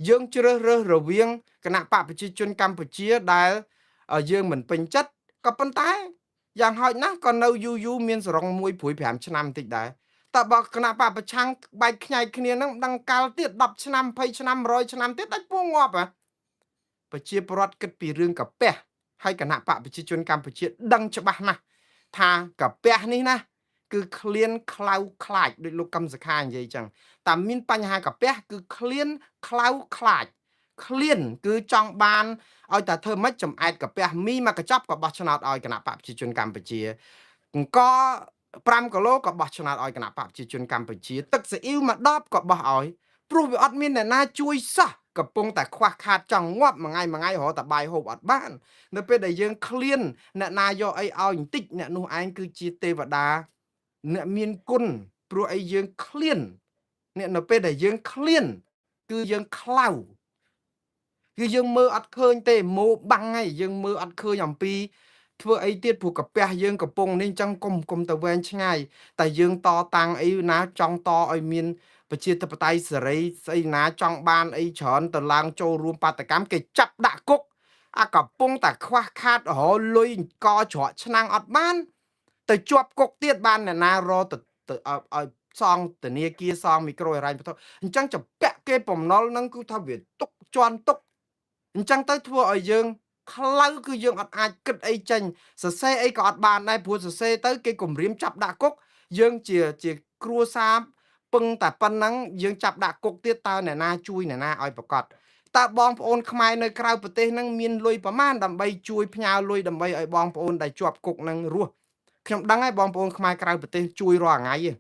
យើងជ្រើសរើសរវាងគណៈបកប្រជាជនកម្ពុជាដែលយើងមិនពេញចិត្តក៏ប៉ុន្តែយ៉ាងហោចណាស់ក៏នៅយូរមានសរង1 ព្រួយ 5 ឆ្នាំបន្តិចដែរតើបើគណៈបកប្រឆាំងបែកខ្ញែកគ្នានឹងមិនដឹងកាលទៀត10ឆ្នាំ20ឆ្នាំ100ឆ្នាំទៀតដាច់ពួងងាប់ហ៎ប្រជាពលរដ្ឋគិតពីរឿងកាពះហើយគណៈបកប្រជាជនកម្ពុជាដឹងច្បាស់ណាស់ថាកាពះនេះណាគឺឃ្លានខ្លៅខ្លាចដោយលោកកឹមសុខានិយាយចឹងតែមានបញ្ហាកាពះគឺឃ្លានខ្លៅខ្លាចឃ្លានគឺចង់បានឲ្យតែធ្វើម៉េចចំអែតកាពះមីមកកញ្ចប់ក៏បោះឆ្នោតឲ្យគណៈបកប្រជាជនកម្ពុជាអង្គ5គីឡូក៏បោះឆ្នោតឲ្យគណៈបកប្រជាជនកម្ពុជាទឹកស៊ីអ៊ីវមួយដបក៏បោះឲ្យព្រោះវាអត់មានអ្នកណាជួយសោះកំពុងតែខ្វះខាតចង់ងាប់មួយថ្ងៃរហូតតែបាយហូបអត់បាននៅពេលដែលយើងឃ្លានអ្នកណាយកអីឲ្យបន្តិចអ្នកនោះឯងគឺជាទេវតាអ្នកមានគុណព្រោះអីយើងឃ្លានអ្នកនៅពេលដែលយើងឃ្លានគឺយើងខ្លៅគឺយើងមើលអត់ឃើញទេម៉ូបាំងហើយយើងមើលអត់ឃើញអំពីធ្វើអីទៀតព្រោះកាពះយើងកំពុងនេះអញ្ចឹងគុំទៅវែងឆ្ងាយតែយើងតតាំងអីណាចង់តឲ្យមានប្រជាធិបតេយ្យសេរីស្អីណាចង់បានអីច្រើនទៅឡើងចូលរួមបាតកម្មគេចាប់ដាក់គុកអាកំពុងតែខ្វះខាតរហូតលុយកច្រកឆ្នាំងអត់បានទៅជាប់គុកទៀតបានអ្នកណារទៅឲ្យសងធនាគារសងមីក្រូហិរញ្ញវត្ថុអញ្ចឹងចម្ពាក់គេបំណុលនឹងគឺថាវាទុកជន់ទុកអញ្ចឹងទៅធ្វើឲ្យយើងខ្លៅគឺយើងអត់អាចគិតអីចេញសរសេរអីក៏អត់បានដែរព្រោះសរសេរទៅគេគំរាមចាប់ដាក់គុកយើងជាគ្រួសារពឹងតែប៉ុណ្ណឹងយើងចាប់ដាក់គុកទៀតតើអ្នកណាជួយអ្នកណាឲ្យប្រកាសតើបងប្អូនខ្មែរនៅក្រៅប្រទេសហ្នឹងមានលុយប្រមាណដើម្បីជួយផ្ញើលុយដើម្បីឲ្យបងប្អូនដែលជាប់គុកហ្នឹងរស់ខ្ញុំដឹងហើយបងប្អូនខ្មែរក្រៅប្រទេសជួយរាល់ថ្ងៃឯង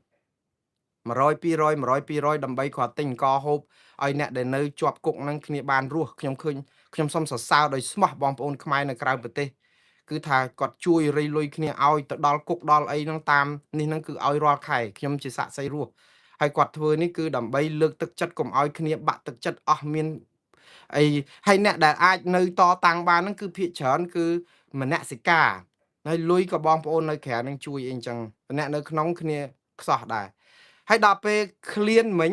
100 200ដើម្បីគាត់ទិញអង្គហូបឲ្យអ្នកដែលនៅជាប់គុកហ្នឹងគ្នាបានរស់ខ្ញុំឃើញខ្ញុំសូមសរសើរដោយស្មោះបងប្អូនខ្មែរនៅក្រៅប្រទេសគឺថាគាត់ជួយរៃលុយគ្នាឲ្យទៅដល់គុកដល់អីហ្នឹងតាមនេះហ្នឹងគឺឲ្យរាល់ខែខ្ញុំជាសាក្សីរស់ហើយគាត់ធ្វើនេះគឺដើម្បីលើកទឹកចិត្តកុំឲ្យគ្នាបាក់ទឹកចិត្តអស់មានអីហើយអ្នកដែលអាចនៅតតាំងបានហ្នឹងគឺភាគច្រើនគឺមនសិការហើយលុយក៏បងប្អូននៅក្រៅហ្នឹងជួយអីអញ្ចឹងអ្នកនៅក្នុងគ្នាខ្សោះដែរហើយដល់ពេលឃ្លានមិញ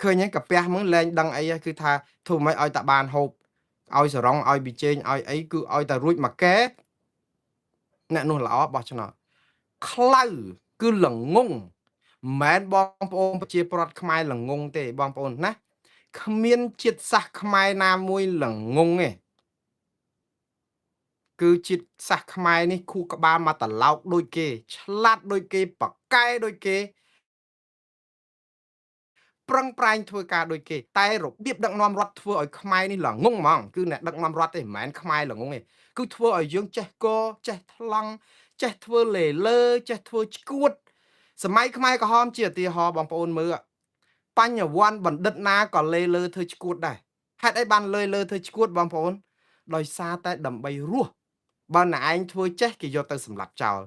ឃើញហ្នឹងកាពះមើលលែងដឹងអីគឺថាធ្វើមិនឲ្យតាបានហូបឲ្យសរងឲ្យប៊ីចេងឲ្យអីគឺឲ្យតែរួចមួយកែអ្នកនោះល្អបោះឆ្នោតខ្លៅគឺល្ងងមិនមែនបងប្អូនប្រជាប្រដ្ឋខ្មែរល្ងងទេបងប្អូនណាគ្មានជាតិសាសន៍ខ្មែរណាមួយល្ងងទេគឺជាតិសាសន៍ខ្មែរនេះខួរក្បាលមកត្រឡោកដូចគេឆ្លាតដូចគេប៉កែដូចគេប្រឹងប្រែងធ្វើការដូចគេតែរបៀបដឹកនាំរដ្ឋធ្វើឲ្យខ្មែរនេះល្ងងហ្មងគឺអ្នកដឹកនាំរដ្ឋទេមិនមែនខ្មែរល្ងងទេគឺធ្វើឲ្យយើងចេះកចេះថ្លង់ចេះធ្វើលេលើចេះធ្វើឈួតសម័យខ្មែរក្រហមជាឧទាហរណ៍បងប្អូនមើលបញ្ញវន្តបណ្ឌិតណាក៏លេលើធ្វើឈួតដែរហេតុអីបានលេលើធ្វើឈួតបងប្អូនដោយសារតែដើម្បីរស់បើណែឯងធ្វើចេះគេយកទៅសម្លាប់ចោល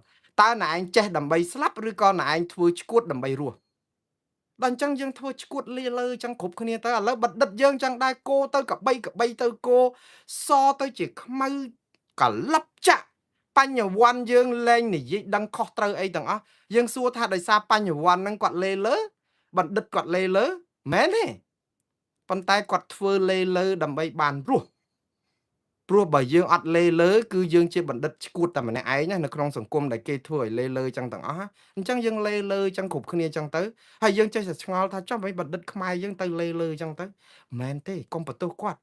តើណែឯងចេះដើម្បីស្លាប់ឬក៏ណែឯងធ្វើឈួតដើម្បីរស់ដល់អញ្ចឹងយើងធ្វើឈួតលាលើអញ្ចឹងគ្រប់គ្នាទៅឥឡូវបណ្ឌិតយើងចឹងដែរគោទៅកបីទៅគោសទៅជាខ្មៅកលឹបចាក់បញ្ញវន្តយើងលែងនិយាយដឹងខុសត្រូវអីទាំងអស់យើងសួរថាដោយសារបញ្ញវន្តហ្នឹងគាត់លេលើបណ្ឌិតគាត់លេលើមែនទេប៉ុន្តែគាត់ធ្វើលេលើដើម្បីបានរស់ព្រោះបើយើងអត់លេលើគឺយើងជាបណ្ឌិតឈួតតែម្នាក់ឯងណានៅក្នុងសង្គមដែលគេធ្វើឲ្យលេលើចឹងទាំងអស់អញ្ចឹងយើងលេលើចឹងគ្រប់គ្នាចឹងទៅហើយយើងចេះតែឆ្ងល់ថាចំមិនបណ្ឌិតខ្មែរយើងទៅលេលើចឹងទៅមែនទេកុំបន្ទោសគាត់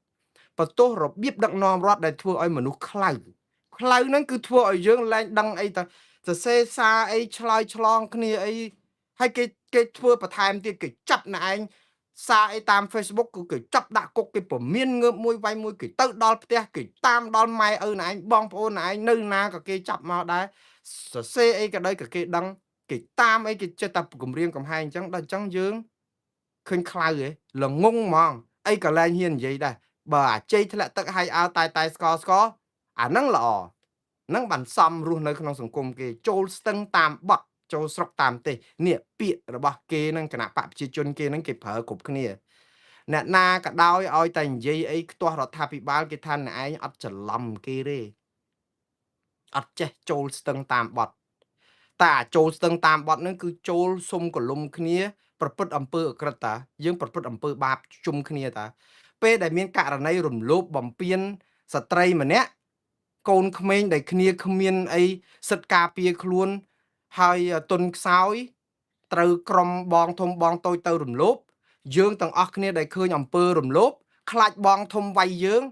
បន្ទោសរបៀបដឹកនាំរដ្ឋដែលធ្វើឲ្យមនុស្សខ្លៅហ្នឹងគឺធ្វើឲ្យយើងលែងដឹងអីទៅសរសេរសារអីឆ្លើយឆ្លងគ្នាអីហើយគេធ្វើបន្ថែមទៀតគេចាប់ណែឯង សារអីតាម Facebook គឺគេចាប់ដាក់គុកគេព្រមានងើបមួយវាយមួយគេទៅដល់ផ្ទះគេតាមដល់ម៉ែឪណែឯងបងប្អូនណែឯងនៅណាក៏គេចាប់មកដែរសរសេរអីក៏ដោយក៏គេដឹងគេតាមអីគេចិត្តតែគម្រាមកំហែងអញ្ចឹងដល់អញ្ចឹងយើងឃើញខ្លៅហ៎ល្ងងហ្មងអីក៏លែងហ៊ាននិយាយដែរបើអាជ័យធ្លាក់ទឹកហើយអើតែស្កអាហ្នឹងល្អហ្នឹងបានសមរស់នៅក្នុងសង្គមគេចូលស្ទឹងតាមបត់ចូលស្រុកតាមទេនេះពាក្យរបស់គេនឹងគណៈបកប្រជាជនគេនឹងគេប្រើគ្រប់គ្នាអ្នកណាក៏ដោយឲ្យតែនិយាយអីខ្ទាស់រដ្ឋាភិបាលគេថាអ្នកឯងអត់ច្រឡំគេទេអត់ចេះចូលស្ទឹងតាមបត់តែចូលស្ទឹងតាមបត់ហ្នឹងគឺចូលសុំកលុំគ្នាប្រព្រឹត្តអំពើអក្រិតតាយើងប្រព្រឹត្តអំពើបាបជុំគ្នាតាពេលដែលមានករណីរំលោភបំពានស្ត្រីម្នាក់កូនក្មេងដែលគ្នាគ្មានអីសិទ្ធិការពារខ្លួនហើយទុនខ្សោយត្រូវក្រុមបងធំបងតូចទៅរំលោភយើងទាំងអស់គ្នាដែលឃើញអំពើរំលោភខ្លាចបងធំវាយយើង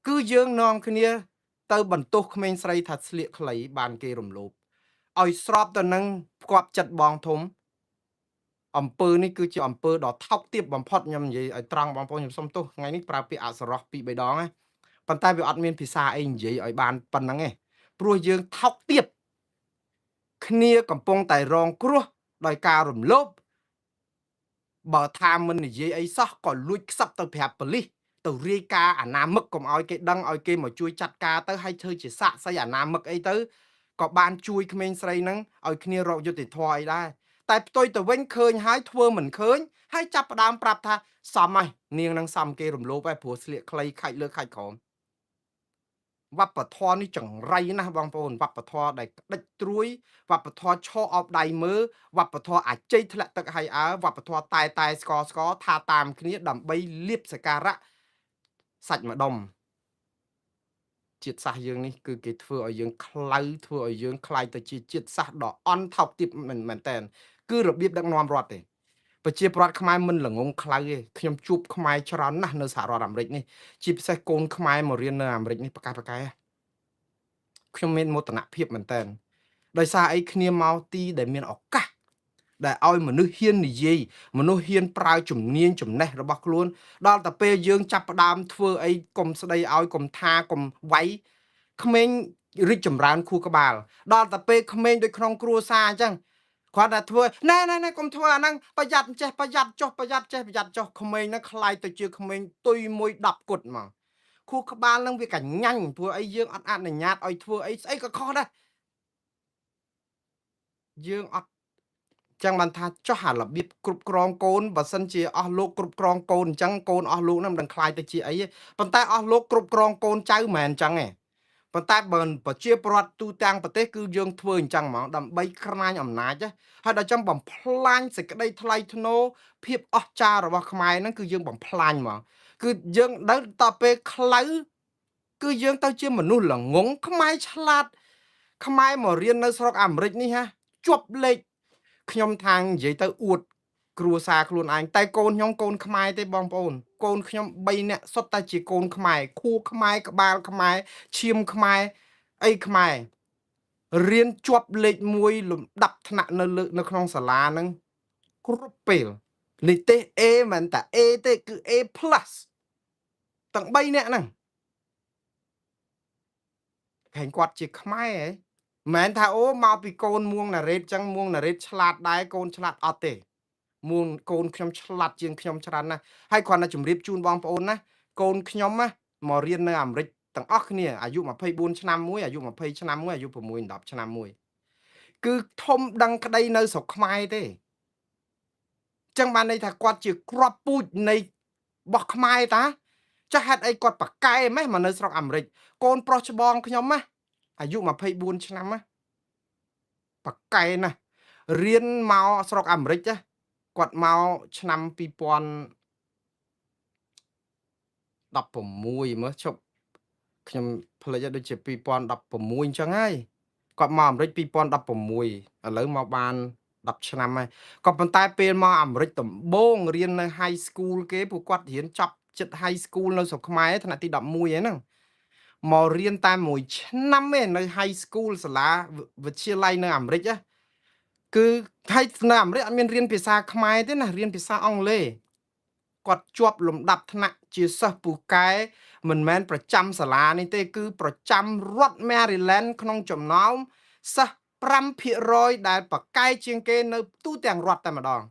គឺយើងនាំគ្នាទៅបន្ទោសក្មេងស្រីថាស្លៀកខ្លីបានគេរំលោភឲ្យស្របទៅនឹងផ្គាប់ចិត្តបងធំអំពើនេះគឺជាអំពើដ៏ថោកទាបបំផុតខ្ញុំនិយាយឲ្យត្រង់បងប្អូនខ្ញុំសុំទោសថ្ងៃនេះប្រើពាក្យអសរោះពីរ3ដងណាប៉ុន្តែវាអត់មានភាសាអីនិយាយឲ្យបានប៉ុណ្្នឹងទេព្រោះយើងថោកទាបគ្នាកំពុងតែរងគ្រោះដោយការរំលោភបើថាមិននិយាយអីសោះក៏លួចខ្សឹបទៅប្រាប់ប៉ូលីសទៅរាយការណ៍អាណាមឹកកុំឲ្យគេដឹងឲ្យគេមកជួយចាត់ការទៅឲ្យធ្វើជាសាក់សីអាណាមឹកអីទៅក៏បានជួយក្មេងស្រីហ្នឹងឲ្យគ្នារកយុត្តិធម៌អីដែរតែផ្ទុយទៅវិញឃើញហើយធ្វើមិនឃើញហើយចាប់ផ្ដើមប្រាប់ថាសមហើយនាងនឹងសមគេរំលោភហើយព្រោះស្លៀកខ្លីខាច់លើខាច់ក្រោមវប្បធម៌នេះចង្រៃណាស់បងប្អូនវប្បធម៌ដែលក្តិចត្រួយវប្បធម៌ឈរអោបដៃមើលវប្បធម៌អាជ័យធ្លាក់ទឹកហើយអើវប្បធម៌តែស្កថាតាមគ្នាដើម្បីលៀបសការៈសាច់ម្ដុំជាតិសាសន៍យើងនេះគឺគេធ្វើឲ្យយើងខ្លៅធ្វើឲ្យយើងคล้ายទៅជាជាតិសាសន៍ដ៏អន់ថោកទាបមែនតើគឺរបៀបដឹកនាំរដ្ឋទេប្រជាពលរដ្ឋខ្មែរមិនល្ងងខ្លៅទេខ្ញុំជួបខ្មែរច្រើនណាស់នៅសហរដ្ឋអាមេរិកនេះជាពិសេសកូនខ្មែរមករៀននៅអាមេរិកនេះប្រកែខ្ញុំមានមោទនភាពមែនតើដោយសារអីគ្នាមកទីដែលមានឱកាសដែលឲ្យមនុស្សហ៊ាននិយាយមនុស្សហ៊ានប្រើជំនាញចំណេះរបស់ខ្លួនដល់តែពេលយើងចាប់ផ្ដើមធ្វើអីកុំស្ដីឲ្យកុំថាកុំវាយក្មេងរីកចម្រើនខួរក្បាលដល់តែពេលក្មេងដូចក្នុងគ្រួសារអញ្ចឹងគាត់តែធ្វើណែកុំធ្វើអាហ្នឹងប្រយ័ត្នចេះប្រយ័ត្នចុះប្រយ័ត្នចេះប្រយ័ត្នចុះក្មេងហ្នឹងខ្លាយទៅជាក្មេងទុយមួយ10គត់ហ្មងខួរក្បាលហ្នឹងវាកញ្ញាញ់ព្រោះអីយើងអត់អនុញ្ញាតឲ្យធ្វើអីស្អីក៏ខុសដែរយើងអត់ចឹងបានថាចុះអារបៀបគ្រប់គ្រងកូនបើសិនជាអស់លោកគ្រប់គ្រងកូនអញ្ចឹងកូនអស់លោកនឹងមិនដឹងខ្លាយទៅជាអីទេប៉ុន្តែអស់លោកគ្រប់គ្រងកូនចៅមិនមែនអញ្ចឹងទេប៉ុន្តែបើប្រជាពលរដ្ឋទូទាំងប្រទេសគឺយើងធ្វើអញ្ចឹងហ្មងដើម្បីក្រាញអំណាចហើយដល់ចឹងបំផ្លាញសេចក្តីថ្លៃថ្នូរភាពអស្ចារ្យរបស់ខ្មែរហ្នឹងគឺយើងបំផ្លាញហ្មងគឺយើងដល់តពេលខ្លៅគឺយើងទៅជាមនុស្សល្ងងខ្មែរឆ្លាតខ្មែរមករៀននៅស្រុកអាមេរិកនេះហាជាប់លេខខ្ញុំថានិយាយទៅអួតគ្រួសារខ្លួនឯងតែកូនខ្ញុំកូនខ្មែរទេបងប្អូនកូនខ្ញុំ3នាក់សុទ្ធតែជាកូនខ្មែរខួរខ្មែរក្បាលខ្មែរឈាមខ្មែរអីខ្មែររៀនជាប់លេខ1លំដាប់ថ្នាក់នៅក្នុងសាលាហ្នឹងគ្រប់ពេលនិទេស A មិនតែ A ទេគឺ A+ ទាំង3នាក់ហ្នឹងឃើញគាត់ជាខ្មែរហ៎មិនមែនថាអូមកពីកូនមួងណារ៉េតចឹងមួងណារ៉េតឆ្លាតដែរកូនឆ្លាតអត់ទេមួងកូនខ្ញុំឆ្លាតជាងខ្ញុំច្រើនណាស់ហើយគ្រាន់តែជម្រាបជូនបងប្អូនណាកូនខ្ញុំណាមករៀននៅអាមេរិកទាំងអស់គ្នាអាយុ24ឆ្នាំមួយអាយុ20ឆ្នាំមួយអាយុ6 10ឆ្នាំមួយគឺធំដឹងក្តីនៅស្រុកខ្មែរទេចឹងបានន័យថាគាត់ជាគ្រាប់ពូជនៃរបស់ខ្មែរតាចាស់ហេតុអីគាត់ប្រកែម៉េះមកនៅស្រុកអាមេរិកកូនប្រុសច្បងខ្ញុំណាអាយុ24ឆ្នាំណាប៉ាកែណាស់រៀនមកស្រុកអាមេរិកណាគាត់មកឆ្នាំ2016មើលជប់ខ្ញុំផ្លេចដូចជា2016អញ្ចឹងហើយគាត់មកអាមេរិក2016ឥឡូវមកបាន10ឆ្នាំហើយក៏ប៉ុន្តែពេលមកអាមេរិកដំបូងរៀននៅ High School គេពួកគាត់រៀនចប់ចិត្ត High School នៅស្រុកខ្មែរថ្នាក់ទី11ហ្នឹងមករៀនតែមួយឆ្នាំទេនៅ High School សាលាវិទ្យាល័យនៅអាមេរិកណាគឺហើយនៅអាមេរិកអត់មានរៀនភាសាខ្មែរទេណារៀនភាសាអង់គ្លេស គាត់ជាប់លំដាប់ថ្នាក់ជាសិស្សពូកែមិនមែនប្រចាំសាលានេះទេគឺប្រចាំរដ្ឋ Maryland ក្នុងចំណោមសិស្ស5%ដែលប្រកែកជាងគេនៅទូទាំងរដ្ឋតែម្ដង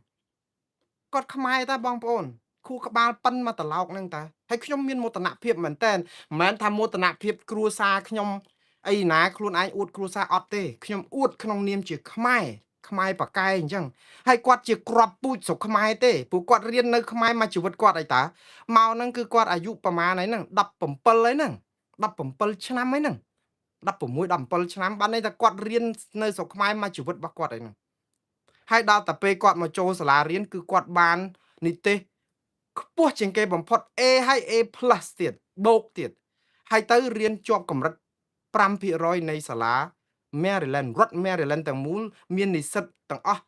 គាត់ខ្មែរតាបងប្អូនខួរក្បាលប៉ិនមកត្រឡោកហ្នឹងតាហើយខ្ញុំមានមោទនភាពមែនតើមិនមែនថាមោទនភាពគ្រួសារខ្ញុំអីណាខ្លួនឯងអួតគ្រួសារអត់ទេខ្ញុំអួតក្នុងនាមជាខ្មែរប៉កែអញ្ចឹងហើយគាត់ជាក្របពូជស្រុកខ្មែរទេព្រោះគាត់រៀននៅខ្មែរមកជីវិតគាត់អីតាមកហ្នឹងគឺគាត់អាយុប្រហែលហើយហ្នឹង17ហើយហ្នឹង17ឆ្នាំហើយហ្នឹង16 17ឆ្នាំបានន័យថាគាត់រៀននៅស្រុកខ្មែរមកជីវិតរបស់គាត់ហើយហ្នឹងហើយដល់តែពេលគាត់មកចូលសាលារៀនគឺគាត់បាននិទេសខ្ពស់ជាងគេបំផុត A ហើយ A+ ទៀតបូកទៀតហើយទៅរៀនជាប់កម្រិត5%នៃសាលា Maryland រដ្ឋ Maryland ទាំងមូលមាននិស្សិតទាំងអស់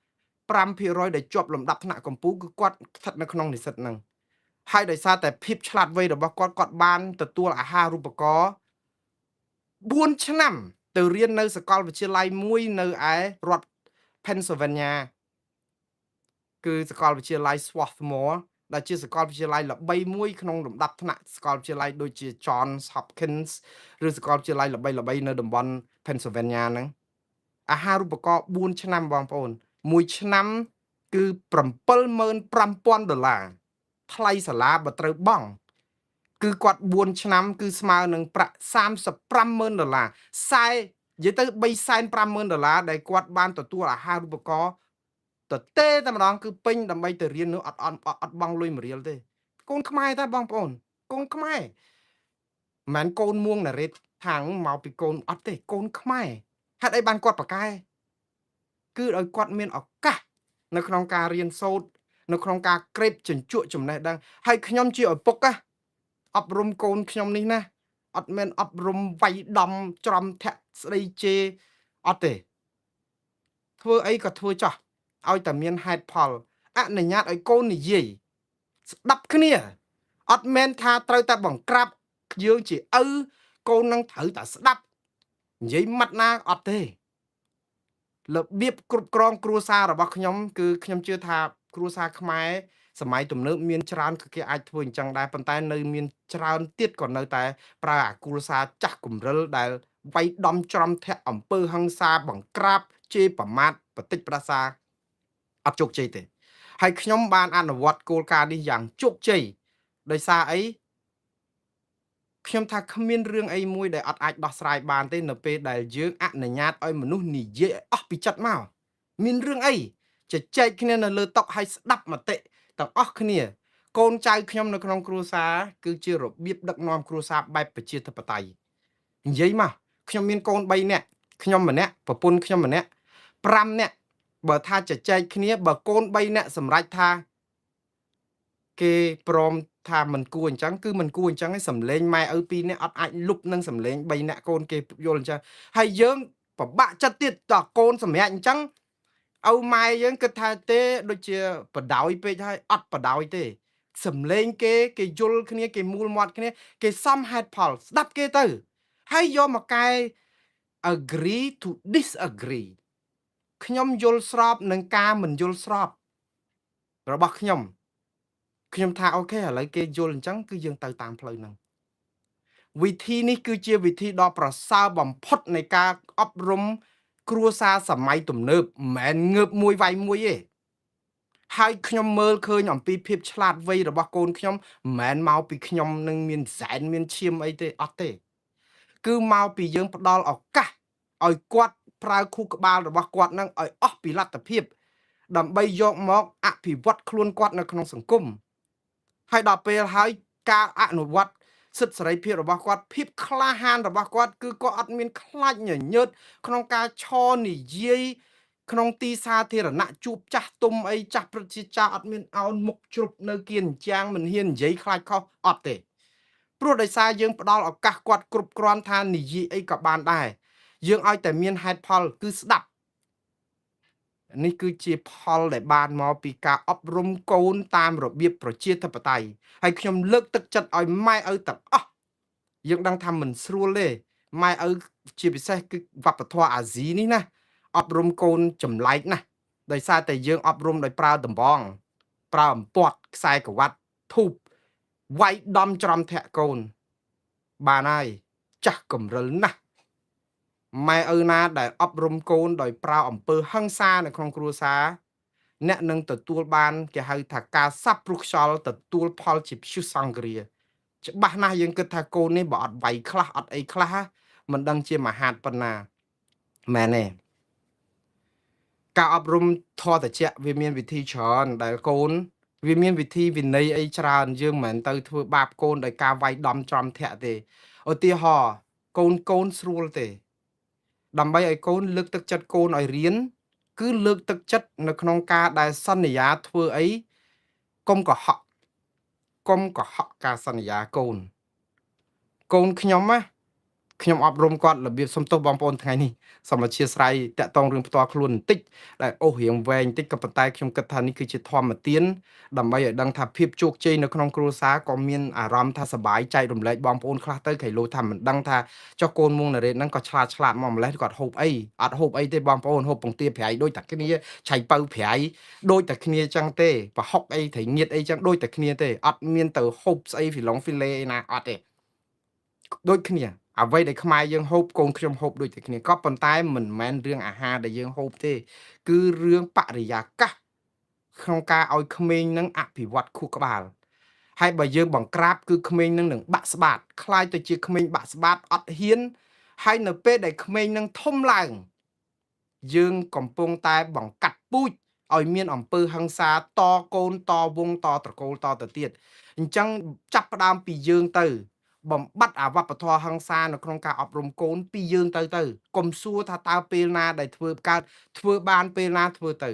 5%ដែលជាប់លំដាប់ថ្នាក់កម្ពុជាគឺគាត់ស្ថិតនៅក្នុងនិស្សិតហ្នឹងហើយដោយសារតែភាពឆ្លាតវៃរបស់គាត់គាត់បានទទួលអាហារូបករណ៍4ឆ្នាំទៅរៀននៅសាកលវិទ្យាល័យមួយនៅឯរដ្ឋ Pennsylvania គឺសាកលវិទ្យាល័យ Swarthmore ដែលជាសាកលវិទ្យាល័យល្បីមួយក្នុងលំដាប់ថ្នាក់សាកលវិទ្យាល័យដូចជា Johns Hopkins ឬសាកលវិទ្យាល័យល្បីៗនៅតំបន់ Pennsylvania ហ្នឹងអាហារូបករណ៍4ឆ្នាំបងប្អូន1ឆ្នាំគឺ$75,000ថ្លៃសាលាបើត្រូវបង់គឺគាត់4ឆ្នាំគឺស្មើនឹងប្រាក់$35,000ខ្សែនិយាយទៅ$350,000ដែលគាត់បានទទួលអាហារូបករណ៍ទៅទេតែម្ដងគឺពេញដើម្បីទៅរៀននោះអត់បង់លុយ1រៀលទេកូនខ្មែរតាបងប្អូនកូនខ្មែរមិនមែនកូនមួងណារ៉េតថាងមកពីកូនអត់ទេកូនខ្មែរហេតុអីបានគាត់ប្រកែគឺឲ្យគាត់មានឱកាសនៅក្នុងការរៀនសូត្រនៅក្នុងការក្រេបជញ្ជក់ចំណេះដឹងហើយខ្ញុំជាឪពុកអប់រំកូនខ្ញុំនេះណាអត់មែនអប់រំវាយដំច្រំធាក់ស្ដីជេរអត់ទេធ្វើអីក៏ធ្វើចោះឲ្យតែមានហេតុផលអនុញ្ញាតឲ្យកូននិយាយស្ដាប់គ្នាអត់មែនថាត្រូវតែបង្ក្រាបយើងជាឪកូននឹងត្រូវតែស្ដាប់និយាយម៉ាត់ណាអត់ទេរបៀបគ្រប់គ្រងគ្រួសាររបស់ខ្ញុំគឺខ្ញុំជឿថាគ្រួសារខ្មែរសម័យទំនើបមានច្រើនគឺគេអាចធ្វើអញ្ចឹងដែរប៉ុន្តែនៅមានច្រើនទៀតក៏នៅតែប្រើអាគ្រួសារចាស់គំរិលដែលវាយដំច្រំធាក់អំពើហិង្សាបង្ក្រាបជេរប្រមាថបតិចប្រសាអត់ជោគជ័យទេហើយខ្ញុំបានអនុវត្តគោលការណ៍នេះយ៉ាងជោគជ័យដោយសារអីខ្ញុំថាគ្មានរឿងអីមួយដែលអត់អាចដោះស្រាយបានទេនៅពេលដែលយើងអនុញ្ញាតឲ្យមនុស្សនិយាយអស់ពីចិត្តមកមានរឿងអីជជែកគ្នានៅលើតុហើយស្ដាប់មតិទាំងអស់គ្នាកូនចៅខ្ញុំនៅក្នុងគ្រួសារគឺជារបៀបដឹកនាំគ្រួសារបែបប្រជាធិបតេយ្យនិយាយមកខ្ញុំមានកូន3នាក់ខ្ញុំម្នាក់ប្រពន្ធខ្ញុំម្នាក់5នាក់បើថាជជែកគ្នាបើកូន3នាក់សម្រេចថាគេព្រមថាមិនគួរអញ្ចឹងគឺមិនគួរអញ្ចឹងឯងសំលេងម៉ែឪ2នាក់អត់អាចលុបនឹងសំលេង3នាក់កូនគេយល់អញ្ចឹងហើយយើងពិបាកចិត្តទៀតតើកូនសម្រាប់អញ្ចឹងឪម៉ែយើងគិតថាទេដូចជាបដ ாய் ពេកហើយអត់បដ ாய் ទេសំលេងគេយល់គ្នាគេមូលមាត់គ្នាគេសំហេតុផលស្ដាប់គេទៅហើយយកមកកែ agree to disagree ខ្ញុំយល់ស្របនឹងការមិនយល់ស្របរបស់ខ្ញុំថាអូខេឥឡូវគេយល់អញ្ចឹងគឺយើងទៅតាមផ្លូវហ្នឹងវិធីនេះគឺជាវិធីដ៏ប្រសើរបំផុតនៃការអប់រំគ្រួសារសម័យទំនើបមិនមែនងើបមួយវាយមួយទេហើយខ្ញុំមើលឃើញអំពីភាពឆ្លាតវៃរបស់កូនខ្ញុំមិនមែនមកពីខ្ញុំនឹងមានសែនមានឈាមអីទេអត់ទេគឺមកពីយើងផ្ដល់ឱកាសឲ្យគាត់ប្រើខួរក្បាលរបស់គាត់នឹងឲ្យអស់ពីលទ្ធភាពដើម្បីយកមកអភិវឌ្ឍខ្លួនគាត់នៅក្នុងសង្គមហើយដល់ពេលហើយការអនុវត្តសិទ្ធិសេរីភាពរបស់គាត់ភាពក្លាហានរបស់គាត់គឺគាត់អត់មានខ្លាចញញើតក្នុងការឈរនិយាយក្នុងទីសាធារណៈជួបចាស់ទុំអីចាស់ព្រឹទ្ធាចារ្យអត់មានអោនមុខជ្រប់នៅគៀនជាងមិនហ៊ាននិយាយខ្លាចខុសអត់ទេព្រោះដោយសារយើងផ្ដល់ឱកាសគាត់គ្រប់គ្រាន់ថានិយាយអីក៏បានដែរយើងឲ្យតែមានហេតុផលគឺស្ដាប់នេះគឺជាផលដែលបានមកពីការអប់រំកូនតាមរបៀបប្រជាធិបតេយ្យហើយខ្ញុំលើកទឹកចិត្តឲ្យម៉ែឪទាំងអស់យើងដឹងថាមិនស្រួលទេម៉ែឪជាពិសេសគឺវប្បធម៌អាស៊ីនេះណាអប់រំកូនចម្លែកណាស់ដោយសារតែយើងអប់រំដោយប្រើដំបងប្រើអំពាត់ខ្សែក្រវ៉ាត់ ធូបវាយដំច្រំធាក់កូនបានហើយចាស់កំរិលណាស់ម៉ែឪណាដែលអប់រំកូនដោយប្រើអំពើហិង្សានៅក្នុងគ្រួសារអ្នកនឹងទទួលបានគេហៅថាការសាប់ព្រោះខ្យល់ទទួលផលជាព្យុះសង្គ្រាច្បាស់ណាស់យើងគិតថាកូននេះបើអត់វាយខ្លះអត់អីខ្លះមិនដឹងជាមហាតប៉ុណ្ណាមែនទេការអប់រំធម៌ត្រជាក់វាមានវិធីច្រើនដែលកូនវាមានវិធីវិន័យអីច្រើនយើងមិនមែនទៅធ្វើបាបកូនដោយការវាយដំច្រំធាក់ទេឧទាហរណ៍កូនស្រួលទេដើម្បីឲ្យកូនលើកទឹកចិត្តកូនឲ្យរៀនគឺលើកទឹកចិត្តនៅក្នុងការដែលសន្យាធ្វើអីកុំកុហកការសន្យាកូនខ្ញុំណាខ្ញុំអប់រំគាត់របៀបសុំទោសបងប្អូនថ្ងៃនេះសូមអធិស្ឋានតាក់ទងរឿងផ្ទាល់ខ្លួនបន្តិចដែលអូសរៀងវែងបន្តិចក៏ប៉ុន្តែខ្ញុំគិតថានេះគឺជាធម្មទានដើម្បីឲ្យដឹងថាភាពជោគជ័យនៅក្នុងគ្រួសារក៏មានអារម្មណ៍ថាសប្បាយចែករំលែកបងប្អូនខ្លះទៅគេលោថាមិនដឹងថាចុះកូនមួងណារ៉េតហ្នឹងក៏ឆ្លាតមកម្លេះគាត់ហូបអីអត់ហូបអីទេបងប្អូនហូបពងទាប្រៃដូចតែគ្នាឆៃបើប្រៃដូចតែគ្នាចឹងទេប្រហុកអីត្រីងៀតអីចឹងដូចតែគ្នាទេអត់មានទៅហូបស្អីហ្វីឡុងហ្វីឡេអីណាអត់ទេដូចគ្នាអ្វីដែលខ្មែរយើងហូបកូនខ្ញុំហូបដូចតែគ្នាក៏ប៉ុន្តែមិនមែនរឿងអាហារដែលយើងហូបទេគឺរឿងបរិយាកាសក្នុងការឲ្យក្មេងនឹងអភិវឌ្ឍខួរក្បាលហើយបើយើងបង្ក្រាបគឺក្មេងនឹងបាក់ស្បាតខ្លាយទៅជាក្មេងបាក់ស្បាតអត់ហ៊ានហើយនៅពេលដែលក្មេងនឹងធំឡើងយើងកំពុងតែបង្កាត់ពូជឲ្យមានអំពើហិង្សាតកូនតវងតត្រកូលតទៅទៀតអញ្ចឹងចាប់ផ្ដើមពីយើងទៅបំបត្តិអាវប្បធម៌ហិង្សានៅក្នុងការអប់រំកូនពីយើងទៅកុំសួរថាតើពេលណាដែលធ្វើកើតធ្វើបានពេលណាធ្វើទៅ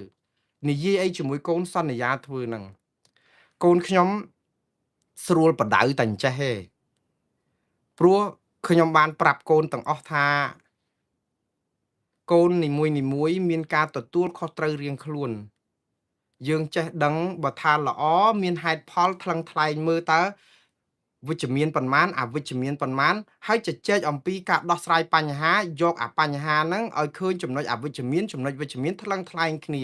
និយាយអីជាមួយកូនសន្យាធ្វើហ្នឹងកូនខ្ញុំស្រួលបដៅតែអញ្ចេះទេព្រោះខ្ញុំបានប្រាប់កូនទាំងអស់ថាកូននីមួយមានការទទួលខុសត្រូវរៀងខ្លួនយើងចេះដឹងបើថាល្អមានហេតុផលថ្លឹងថ្លែងមើលតើវិជ្ជមានប៉ុន្មានអវិជ្ជមានប៉ុន្មានហើយជជែកអំពីការដោះស្រាយបញ្ហាយកអាបញ្ហាហ្នឹងឲ្យឃើញចំណុចអវិជ្ជមានចំណុចវិជ្ជមានថ្លឹងថ្លែងគ្នា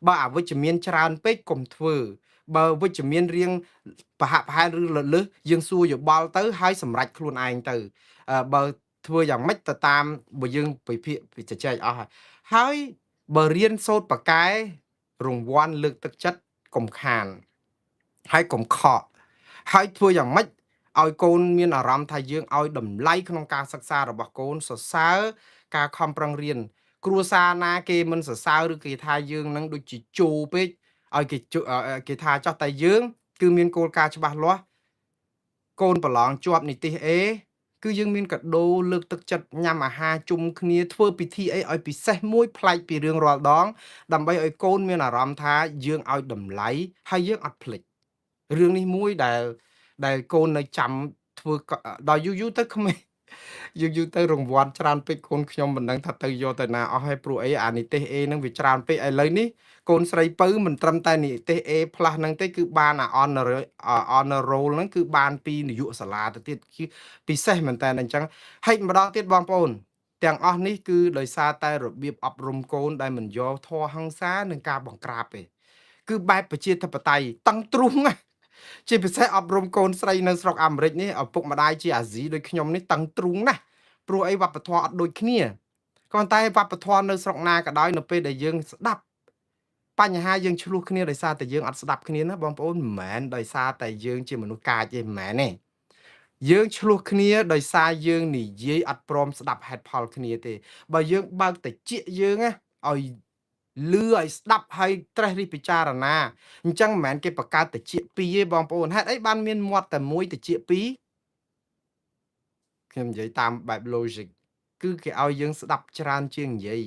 បើអវិជ្ជមានច្រើនពេកកុំធ្វើបើវិជ្ជមានរៀងប្រហាក់ប្រហែលឬលលឹះយើងសួរយោបល់ទៅហើយសម្រេចខ្លួនឯងទៅបើធ្វើយ៉ាងម៉េចទៅតាមបើយើងពិភាក្សាជជែកអស់ហើយបើរៀនសូត្រប៉ាកែរង្វាន់លើកទឹកចិត្តកុំខានហើយកុំខកហើយធ្វើយ៉ាងម៉េចឲ្យកូនមានអារម្មណ៍ថាយើងឲ្យតម្លៃក្នុងការសិក្សារបស់កូនសរសើរការខំប្រឹងរៀនគ្រួសារណាគេមិនសរសើរឬគេថាយើងនឹងដូចជាជោពេកឲ្យគេថាចោះតែយើងគឺមានគោលការណ៍ច្បាស់លាស់កូនប្រឡងជាប់និទេសAគឺយើងមានកដោលើកទឹកចិត្តញ៉ាំអាហារជុំគ្នាធ្វើពិធីអីឲ្យពិសេសមួយប្លែកពីរឿងរាល់ដងដើម្បីឲ្យកូនមានអារម្មណ៍ថាយើងឲ្យតម្លៃហើយយើងអត់ភ្លេចរឿងនេះមួយដែលកូននៅចាំធ្វើដល់យូរទៅក្មេងយូរទៅរង្វាន់ច្រើនពេកកូនខ្ញុំមិនដឹងថាទៅយកទៅណាអស់ហើយព្រោះអីអានិទេស A ហ្នឹងវាច្រើនពេកឥឡូវនេះកូនស្រីពៅមិនត្រឹមតែនិទេស A+ ហ្នឹងទេគឺបានអា honor roll ហ្នឹងគឺបានពីនាយកសាលាទៅទៀតពិសេសមែនតើអញ្ចឹងហើយម្ដងទៀតបងប្អូនទាំងអស់នេះគឺដោយសារតែរបៀបអប់រំកូនដែលមិនយកធម៌ហិង្សានិងការបង្ក្រាបទេគឺបែបប្រជាធិបតេយ្យតឹងទ្រូងណាជាពិសេសអប់រំកូនស្រីនៅស្រុកអាមេរិកនេះឪពុកម្ដាយជាអាស៊ីដូចខ្ញុំនេះតឹងទ្រូងណាស់ព្រោះអីវប្បធម៌អត់ដូចគ្នាក៏តែវប្បធម៌នៅស្រុកណាក៏ដោយនៅពេលដែលយើងស្ដាប់បញ្ហាយើងឆ្លោះគ្នាដោយសារតែយើងអត់ស្ដាប់គ្នាណាបងប្អូនមិនមែនដោយសារតែយើងជាមនុស្សកាចទេមិនមែនទេយើងឆ្លោះគ្នាដោយសារយើងនិយាយអត់ព្រមស្ដាប់ហេតុផលគ្នាទេបើយើងបើកតិចយើងណាឲ្យលឺឲ្យស្ដាប់ឲ្យត្រេះរិះពិចារណាអញ្ចឹងមិនមែនគេបង្កើតតិចពីរទេបងប្អូនហេតុអីបានមានមាត់តែមួយតិចពីរខ្ញុំនិយាយតាមបែប logic គឺគេឲ្យយើងស្ដាប់ច្រើនជាងនិយាយ